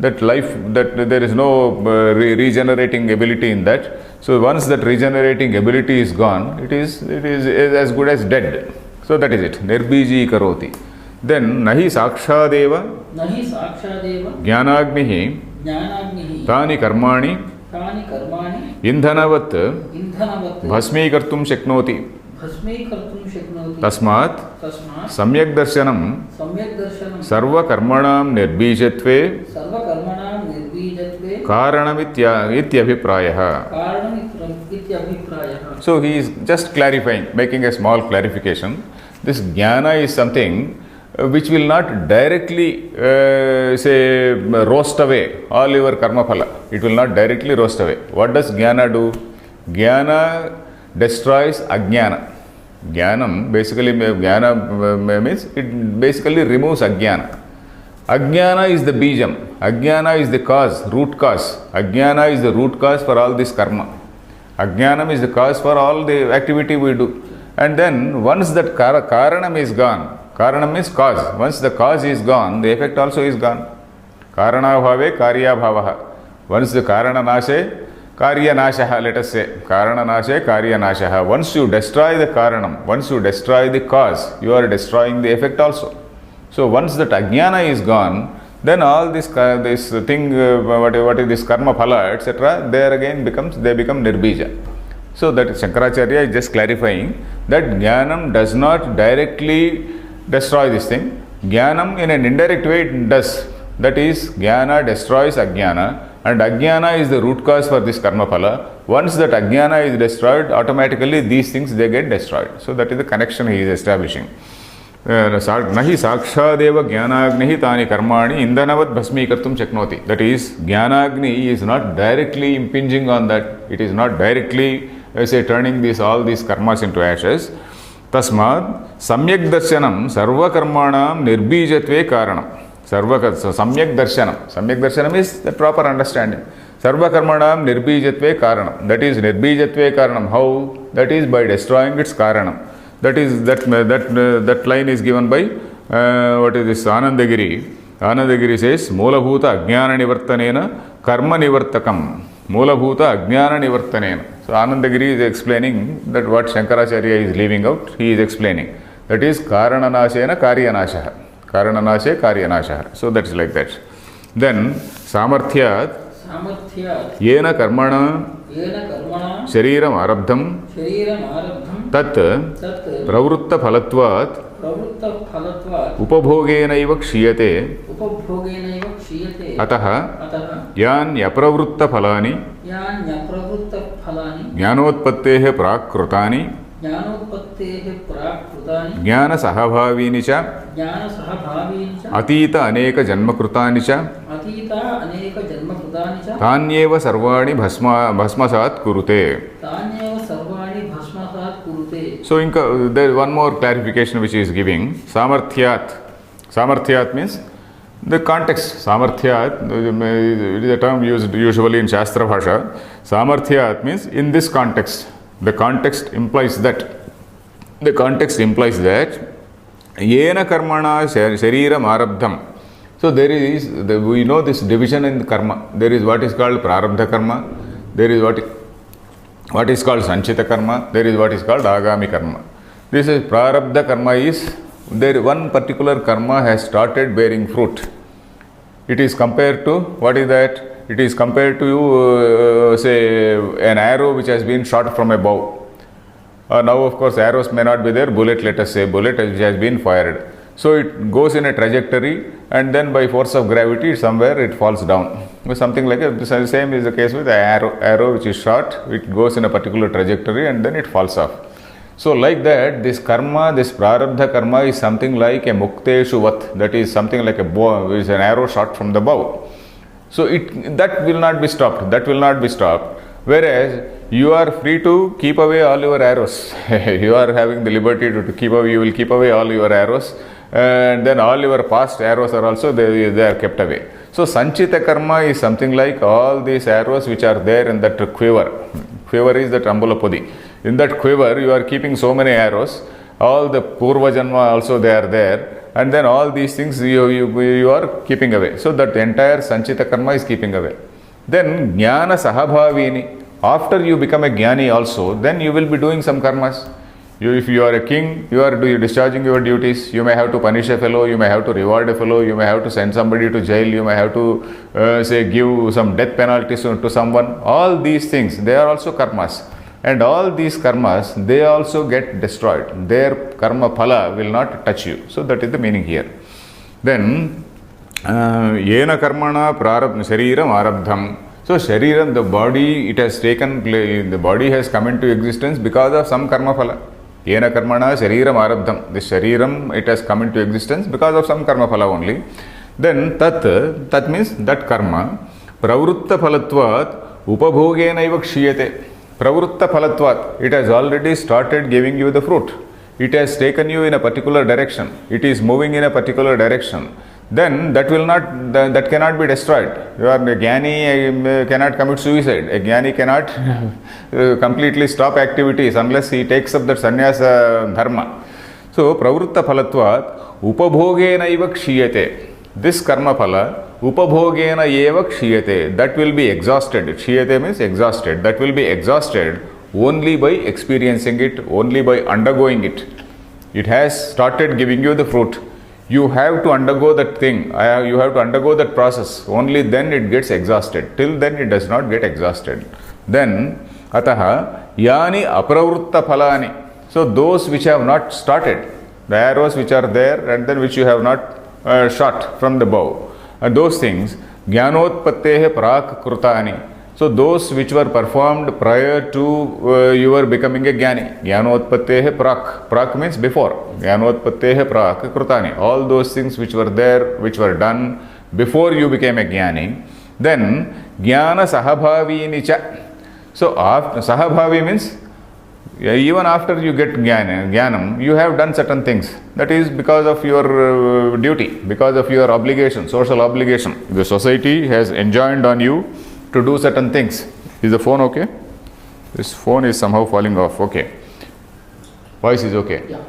that life, that there is no regenerating ability in that. So once that regenerating ability is gone, it is as good as dead. So that is it. Nirbiji karoti. Then nahi sakshadeva jnanagnihi tani karmani indhanavat bhasmīkartum shaknoti. Tasmat samyak darshanam sarva karmanam nirbijatve karanam ityabhiprayah. So he is just clarifying, making a small clarification. This jnana is something which will not directly roast away all your karma phala. It will not directly roast away. What does jnana do? Jnana destroys ajnana. Jnanam basically, jnana means it basically removes ajnana. Ajnana is the bijam. Ajnana is the cause, root cause. Ajnana is the root cause for all this karma. Ajnanam is the cause for all the activity we do. And then once that karanam is gone, karanam means cause. Once the cause is gone, the effect also is gone. Karana bhave karya bhavaha. Once the karana nashe, karya nashaha, let us say. Karana nashe, karya nashaha. Once you destroy the karanam, once you destroy the cause, you are destroying the effect also. So once that ajnana is gone, then all this thing, what is this karma phala, etc., they become nirbija. So that Shankaracharya is just clarifying that jnanam does not directly destroy this thing. Jnanam in an indirect way it does. That is, jnana destroys ajnana, and ajnana is the root cause for this karma phala. Once that ajnana is destroyed, automatically these things they get destroyed. So that is the connection he is establishing. Nahi sakshadeva jnanagnihi tani karmani indhanavat bhasmīkartum shaknoti. That is, jnanagni is not directly impinging on that. It is not directly turning all these karmas into ashes. Tasmad samyak darshanam sarva karmanam nirbijatve karanam. Samyak darshanam is the proper understanding. Sarva karmanam nirbijatve karanam. That is nirbijatve karanam. How? That is by destroying its karanam. That is that line is given by what is this Anandagiri. Anandagiri says Moolabhuta Ajnana Nivartanena Karma Nivartakam. Moolabhuta Ajnana Nivartanena. So Anandagiri is explaining that what Shankaracharya is leaving out, he is explaining. That is Karananashena Karyanashaha. Karananashe Karyanashaha. So that is like that. Then Samarthyat Yena Karmana Shariram Arabdham Tat Pravritta Phalatvat Upabhogenaiva Kshiyate Ataha Yan Yapravritta Phalani Jnanotpattehe Prakrutani Jnana Sahabhavini cha Atita Aneka Janmakrutani cha Tanyeva Sarvani Bhasmasat Kurute. So there is one more clarification which he is giving. Samarthyat means the context. Samarthyat is a term used usually in Shastra Bhasha. Samarthyat means in this context. The context implies that Yena karmana shariram arabdham. So there is, we know this division in karma. There is what is called prarabdha karma. There is what is called sanchita karma. There is what is called agami karma. This is prarabdha karma is, there one particular karma has started bearing fruit. It is compared to, what is that? It is compared to, say, an arrow which has been shot from a bow. Now, of course, arrows may not be there. Bullet, let us say, bullet which has been fired. So it goes in a trajectory, and then by force of gravity, somewhere it falls down. Something like that. The same is the case with the arrow which is shot. It goes in a particular trajectory, and then it falls off. So like that, this karma, this prarabdha karma is something like a mukteshu vat. That is something like a bow, which is an arrow shot from the bow. So that will not be stopped. Whereas you are free to keep away all your arrows. You are having the liberty to keep away, you will keep away all your arrows, and then all your past arrows are also, they are kept away. So Sanchita karma is something like all these arrows which are there in that quiver. Quiver is that Ambulapodi. In that quiver, you are keeping so many arrows. All the Purva Janma also they are there. And then all these things you are keeping away. So that entire Sanchita karma is keeping away. Then Jnana Sahabhavini. After you become a Jnani also, then you will be doing some karmas. If you are a king, you are discharging your duties. You may have to punish a fellow, you may have to reward a fellow, you may have to send somebody to jail, you may have to give some death penalties to someone. All these things, they are also karmas. And all these karmas, they also get destroyed. Their karma phala will not touch you. So that is the meaning here. Then, yena karmana shariram arabdham. So shariram, the body, it has taken place, the body has come into existence because of some karma phala. Yena karmana shariram arabdham. The shariram, it has come into existence because of some karma phala only. Then tat means that karma, pravrutta phalatvat upabhogena iva kshiyate. Pravrutta phalatvat, it has already started giving you the fruit. It has taken you in a particular direction. It is moving in a particular direction. Then that cannot be destroyed. You are a Jnani, cannot commit suicide. A Jnani cannot completely stop activities unless he takes up that sannyasa dharma. So, pravrutta phalatvat upabhogena iva kshiyate. This karma phala, upabhogena eva kshiyate, that will be exhausted. Kshiyate means exhausted. That will be exhausted only by experiencing it, only by undergoing it. It has started giving you the fruit. You have to undergo that thing. You have to undergo that process. Only then it gets exhausted. Till then it does not get exhausted. Then, ataha, yani apravritta phalani. So those which have not started, the arrows which are there and then which you have not shot from the bow, and those things, jnanotpattehe prak krutani. So those which were performed prior to your becoming a Jnani. Jnanotpattehe prak. Prak means before. Jnanotpattehe prak krutani. All those things which were there, which were done before you became a Jnani. Then Jnana Sahabhavini cha. So Sahabhavi means even after you get Jnanam, you have done certain things. That is because of your duty, because of your obligation, social obligation. The society has enjoined on you to do certain things. Is the phone okay? This phone is somehow falling off. Okay. Voice is okay. Yeah.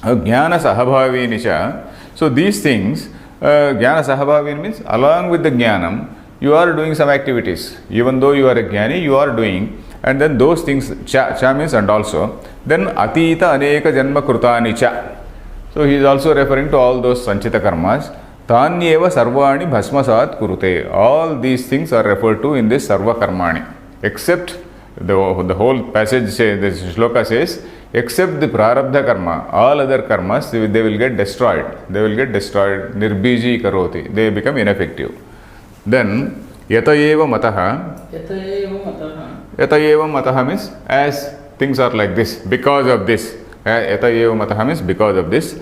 Jnana Sahabhavini cha. So these things, Jnana Sahabhavini means along with the Jnanam, you are doing some activities. Even though you are a Jnani, you are doing. And then those things, cha means and also. Then atita aneka janma krutani cha. So he is also referring to all those sanchita karmas. Tanyeva sarvani bhasmasat kurute. All these things are referred to in this sarva karmani. Except the whole passage, the shloka says, except the prarabdha karma, all other karmas, they will get destroyed. They will get destroyed. Nirbiji karoti. They become ineffective. Then yatayeva mataha. Yatayeva mataha. Yatayeva mataha means as things are like this, because of this. Yatayeva mataha means because of this.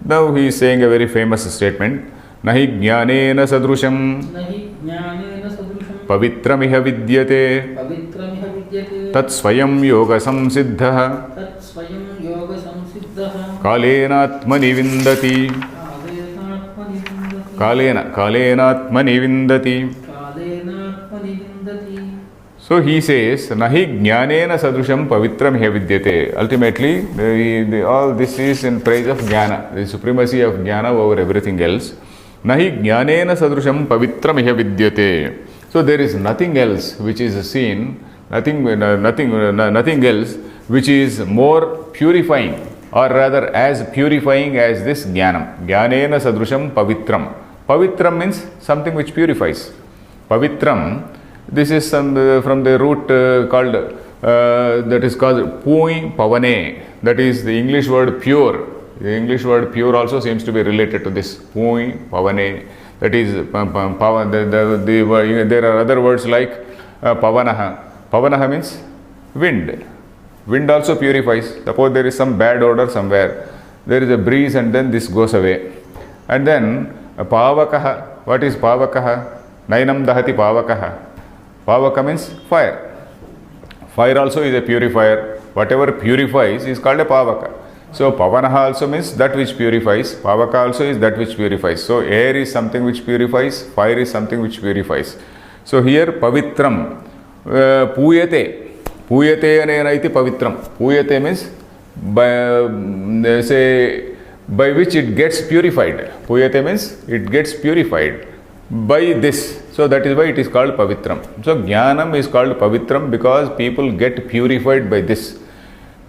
Now he is saying a very famous statement. Nahi jnanena sadrusham Nahi jnanena sadrusham pavitramiha vidyate pavitramiha vidyate tat swayam yoga samsiddha tat swayam yoga samsiddha kalenatmani vindati kalenatmani vindati. So he says, Nahi jnanena sadrusham pavitram vidyate. Ultimately, all this is in praise of jnana, the supremacy of jnana over everything else. Nahi jnanena sadrusham pavitram vidyate. So there is nothing else which is seen, nothing else which is more purifying, or rather as purifying as this jnanam. Jnanena sadrusham pavitram. Pavitram means something which purifies. Pavitram, this is from the root called, that is called pui pavane. That is the English word pure. The English word pure also seems to be related to this pui pavane. That is, there are other words like pavanaha. Pavanaha means wind. Wind also purifies. Suppose there is some bad odor somewhere. There is a breeze and then this goes away. And then pavakaha. What is pavakaha? Nainam dahati pavakaha. Pavaka means fire. Fire also is a purifier. Whatever purifies is called a pavaka. So pavanaha also means that which purifies. Pavaka also is that which purifies. So air is something which purifies. Fire is something which purifies. So here pavitram, puyate. Puyate anena iti pavitram. Puyate means by which it gets purified. Puyate means it gets purified by this. So that is why it is called pavitram. So jnanam is called pavitram because people get purified by this.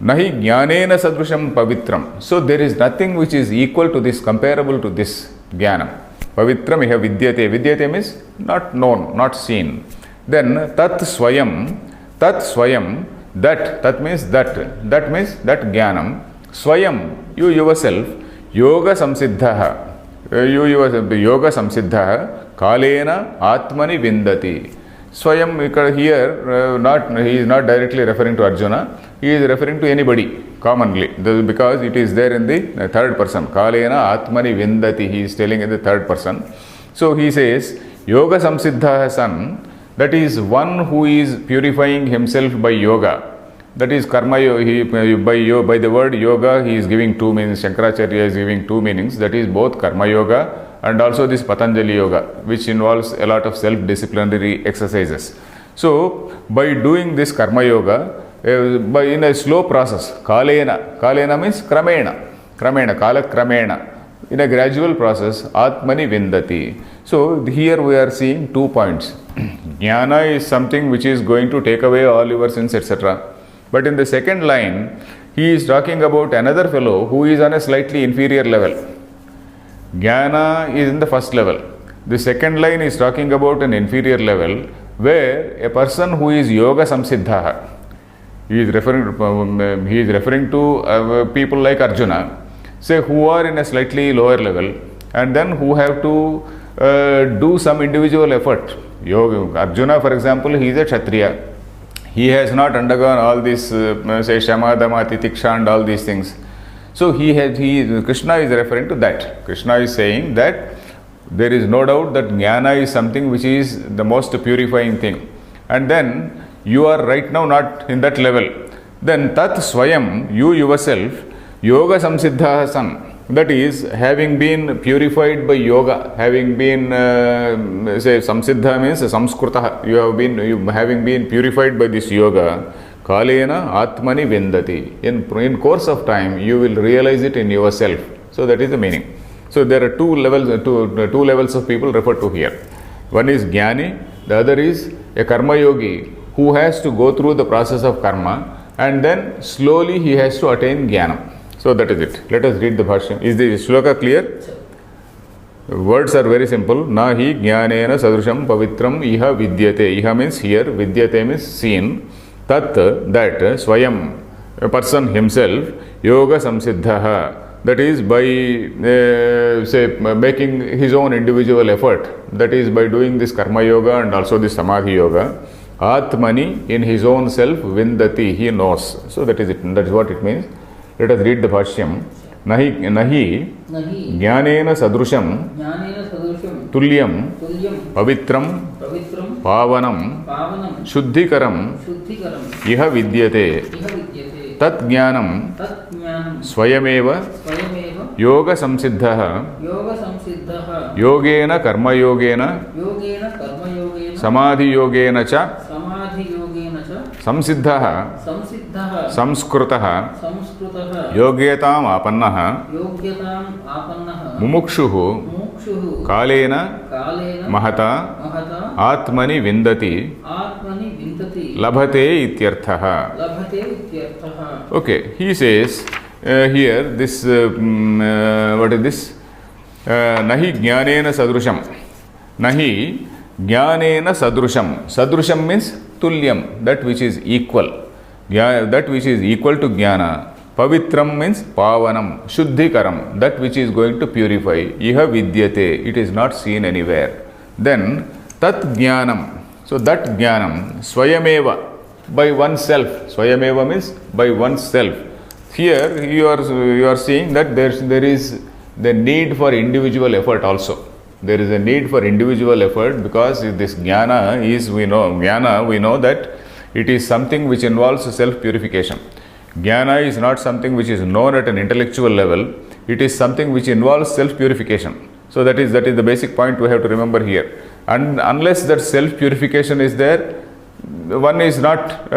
Nahi jnanena sadrusham pavitram. So there is nothing which is equal to this, comparable to this jnanam. Pavitram iha vidyate. Vidyate means not known, not seen. Then tat swayam, that means that means that jnanam. Swayam, you yourself, yoga samsiddhaha. You yourself, yoga samsiddhaha, kalena atmani vindati. Swayam here, he is not directly referring to Arjuna, he is referring to anybody commonly, because it is there in the third person. Kalena atmani vindati, he is telling in the third person. So he says, yoga samsiddhaha san, that is one who is purifying himself by yoga. That is karma yoga. By the word yoga, he is giving two meanings. Shankaracharya is giving two meanings. That is both karma yoga and also this Patanjali yoga, which involves a lot of self-disciplinary exercises. So, by doing this karma yoga, in a slow process, kalena means kramena, kala kramena, in a gradual process, atmani vindati. So, here we are seeing 2 points. Jnana is something which is going to take away all your sins, etc. But in the second line, he is talking about another fellow who is on a slightly inferior level. Jnana is in the first level. The second line is talking about an inferior level where a person who is yoga samsiddhaha, he is referring to people like Arjuna, say who are in a slightly lower level and then who have to do some individual effort. Arjuna, for example, he is a Kshatriya. He has not undergone all this, say, Shama, Dama, Titiksha and all these things. So Krishna is referring to that. Krishna is saying that there is no doubt that Jnana is something which is the most purifying thing. And then you are right now not in that level. Then Tat Swayam, you yourself, Yoga Samsiddha San. That is, having been purified by yoga, having been, say, samsiddha means samskrita, having been purified by this yoga, kalena atmani vindati. In course of time, you will realize it in yourself. So that is the meaning. So there are two levels of people referred to here. One is jnani, the other is a karma yogi who has to go through the process of karma and then slowly he has to attain jnana. So that is it. Let us read the Bhashya. Is the shloka clear? Words are very simple. Nahi jnanena sadrusham pavitram iha vidyate. Iha means here, vidyate means seen. Tat, that, swayam, a person himself, yoga samsiddhaha. That is by, say, making his own individual effort. That is by doing this karma yoga and also this samadhi yoga. Atmani, in his own self, vindati, he knows. So that is it. That is what it means. Let us read the Bhashyam. Nahi jnanena sadrusham tulyam pavitram pavanam shuddhikaram iha vidyate tat jnanam swayameva yoga samsiddhaha yogena karma yogena samadhi yogena cha samsiddhaha samskrutaha yogyatam apannaha mumukshuhu kalena mahata atmani vindati labhate ityarthaha. Okay, he says here this what is this? Nahi jnanena sadrusham. Nahi jnanena sadrusham. Sadrusham means tulyam, that which is equal. That which is equal to jnana. Pavitram means pavanam, shuddhikaram, that which is going to purify. Iha vidyate, it is not seen anywhere. Then tat jnanam. So that jnanam, swayameva, by oneself. Swayameva means by oneself. Here you are seeing that there is the need for individual effort also. There is a need for individual effort because this jnana is, we know that It is something which involves self-purification. Jnana is not something which is known at an intellectual level. It is something which involves self-purification. So that is the basic point we have to remember here. And unless that self-purification is there, one is not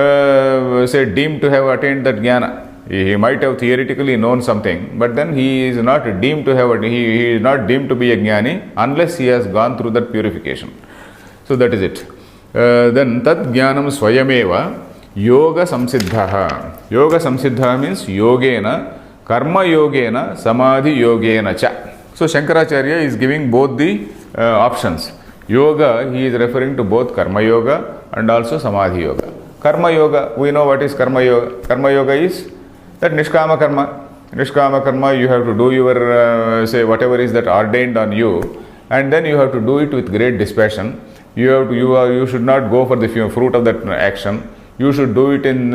say deemed to have attained that jnana. He might have theoretically known something, but then he is not deemed to have he is not deemed to be a jnani unless he has gone through that purification. So that is it. Then tat jnanam swayameva yoga samsiddha. Yoga samsiddha means yogena, karma yogena, samadhi yogena cha. So Shankaracharya is giving both the options. Yoga, he is referring to both karma yoga and also samadhi yoga. Karma yoga, we know what is karma yoga. Karma yoga is that nishkama karma. Nishkama karma, you have to do your, say, whatever is that ordained on you, and then you have to do it with great dispassion. You should not go for the fruit of that action. You should do it in,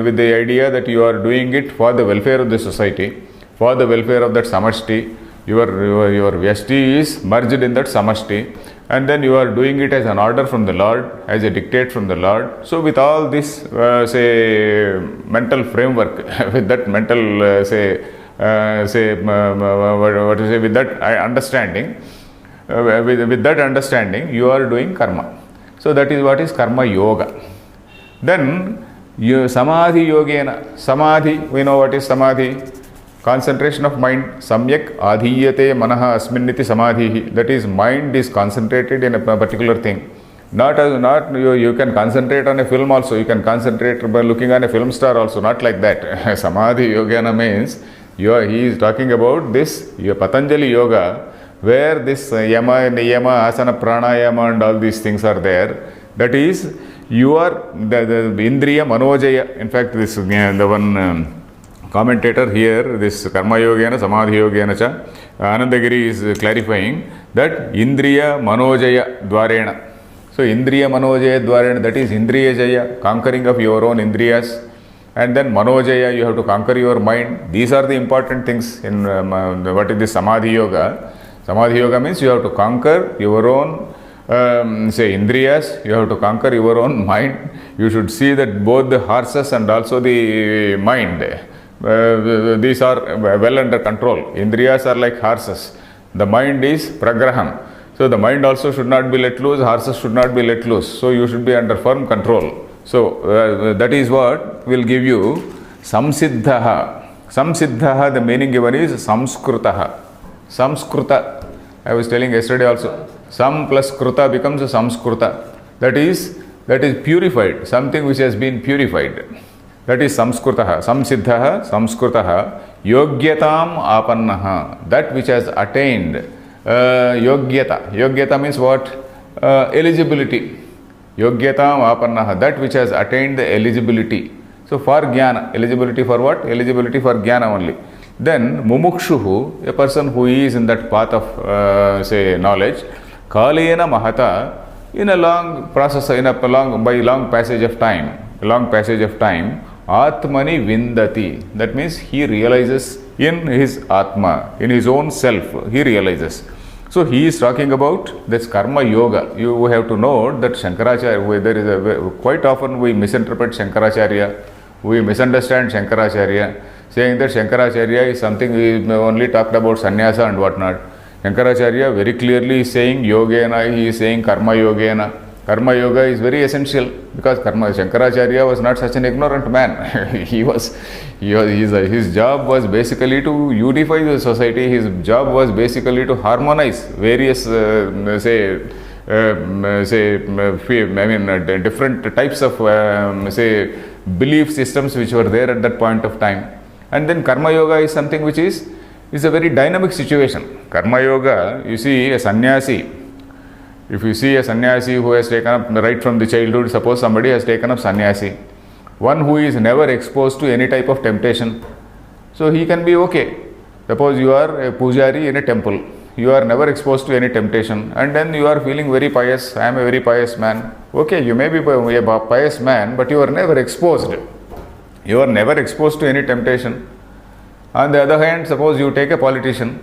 with the idea that you are doing it for the welfare of the society, for the welfare of that samashti. Your vyashti is merged in that samashti, and then you are doing it as an order from the Lord, as a dictate from the Lord. So with all this, mental framework, with that mental, with that understanding, with that understanding, you are doing karma. So that is what is karma yoga. Then, samadhi yogena. Samadhi, we know what is samadhi. Concentration of mind. Samyak adhiyate manaha asminniti samadhi. That is, mind is concentrated in a particular thing. You can concentrate on a film also. You can concentrate by looking on a film star also. Not like that. Samadhi yogena means, he is talking about this Patanjali yoga, where this yama, niyama, asana, pranayama and all these things are there. That is, you are the indriya manojaya. In fact, this the one commentator here, this karma yogena, samadhi yogena cha, Anandagiri is clarifying that indriya manojaya dwarena. So indriya manojaya dwarena, that is indriya jaya, conquering of your own indriyas, and then manojaya, you have to conquer your mind. These are the important things in what is this samadhi yoga. Samadhi yoga means you have to conquer your own indriyas, you have to conquer your own mind. You should see that both the horses and also the mind, these are well under control. Indriyas are like horses. The mind is pragraham. So the mind also should not be let loose, horses should not be let loose. So you should be under firm control. So that is what will give you samsiddhaha. Samsiddhaha, the meaning given is samskrutaha. Samskruta, I was telling yesterday also. Sam plus kruta becomes a samskruta. That is purified, something which has been purified. That is samskrutaha. Samsiddhaha, samskrutaha, yogyatam apannaha. That which has attained yogyata. Yogyata means what? Eligibility. Yogyatam apannaha. That which has attained the eligibility. So for jnana, eligibility for what? Eligibility for jnana only. Then mumukshuhu, a person who is in that path of knowledge, kalena mahata, in a long process, by long passage of time, atmani vindati. That means he realizes in his atma, in his own self, he realizes. So he is talking about this karma yoga. You have to note that Shankaracharya, quite often we misinterpret Shankaracharya, we misunderstand Shankaracharya, saying that Shankaracharya is something we only talked about sannyasa and whatnot. Shankaracharya very clearly is saying yogena, he is saying karma yogena. Karma yoga is very essential because Shankaracharya was not such an ignorant man. His job was basically to unify the society. His job was basically to harmonize various, different types of, belief systems which were there at that point of time. And then karma yoga is something which is a very dynamic situation. Karma yoga, you see a sannyasi. If you see a sannyasi who has taken up right from the childhood, suppose somebody has taken up sannyasi, one who is never exposed to any type of temptation, so he can be okay. Suppose you are a pujari in a temple, you are never exposed to any temptation, and then you are feeling very pious. I am a very pious man. Okay, you may be a pious man, but you are never exposed. You are never exposed to any temptation. On the other hand, suppose you take a politician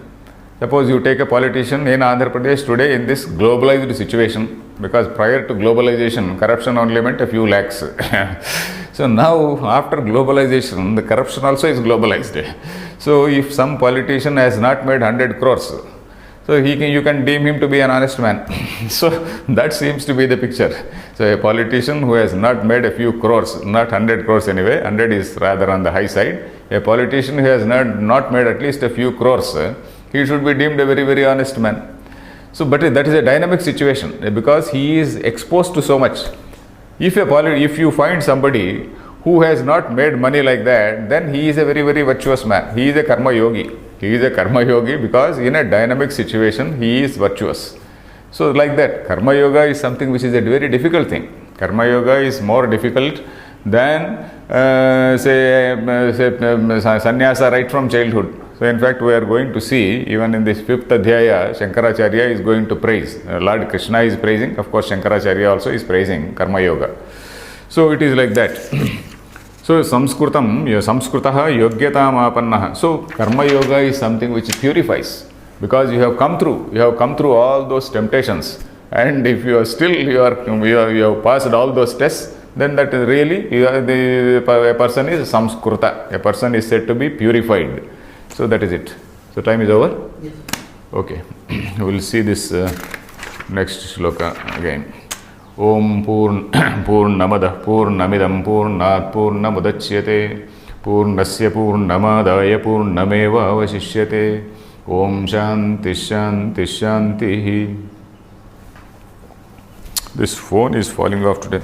in Andhra Pradesh today in this globalized situation. because prior to globalization, corruption only meant a few lakhs. So now, after globalization, the corruption also is globalized. So if some politician has not made 100 crores, so you can deem him to be an honest man. So that seems to be the picture. So a politician who has not made a few crores, not 100 crores anyway, 100 is rather on the high side. A politician who has not made at least a few crores, he should be deemed a very, very honest man. So, but that is a dynamic situation because he is exposed to so much. If you find somebody who has not made money like that, then he is a very, very virtuous man. He is a karma yogi. He is a karma yogi because in a dynamic situation, he is virtuous. So like that, karma yoga is something which is a very difficult thing. Karma yoga is more difficult than sannyasa right from childhood. So in fact, we are going to see, even in this 5th Adhyaya, Shankaracharya is going to praise. Lord Krishna is praising, of course Shankaracharya also is praising karma yoga. So it is like that. So samskrutaha yogyatam apannaha. So karma yoga is something which purifies because you have come through all those temptations, and if you are still you have passed all those tests, then that really a person is samskruta. A person is said to be purified. So that is it. So time is over? Yes. Okay. We will see this next shloka again. Om Purnamadah Purnamidam Purnat Purnamudachyate Purnasya Purnamadaya Purnameva Avashishyate. Om Shanti Shanti Shanti. This phone is falling off today.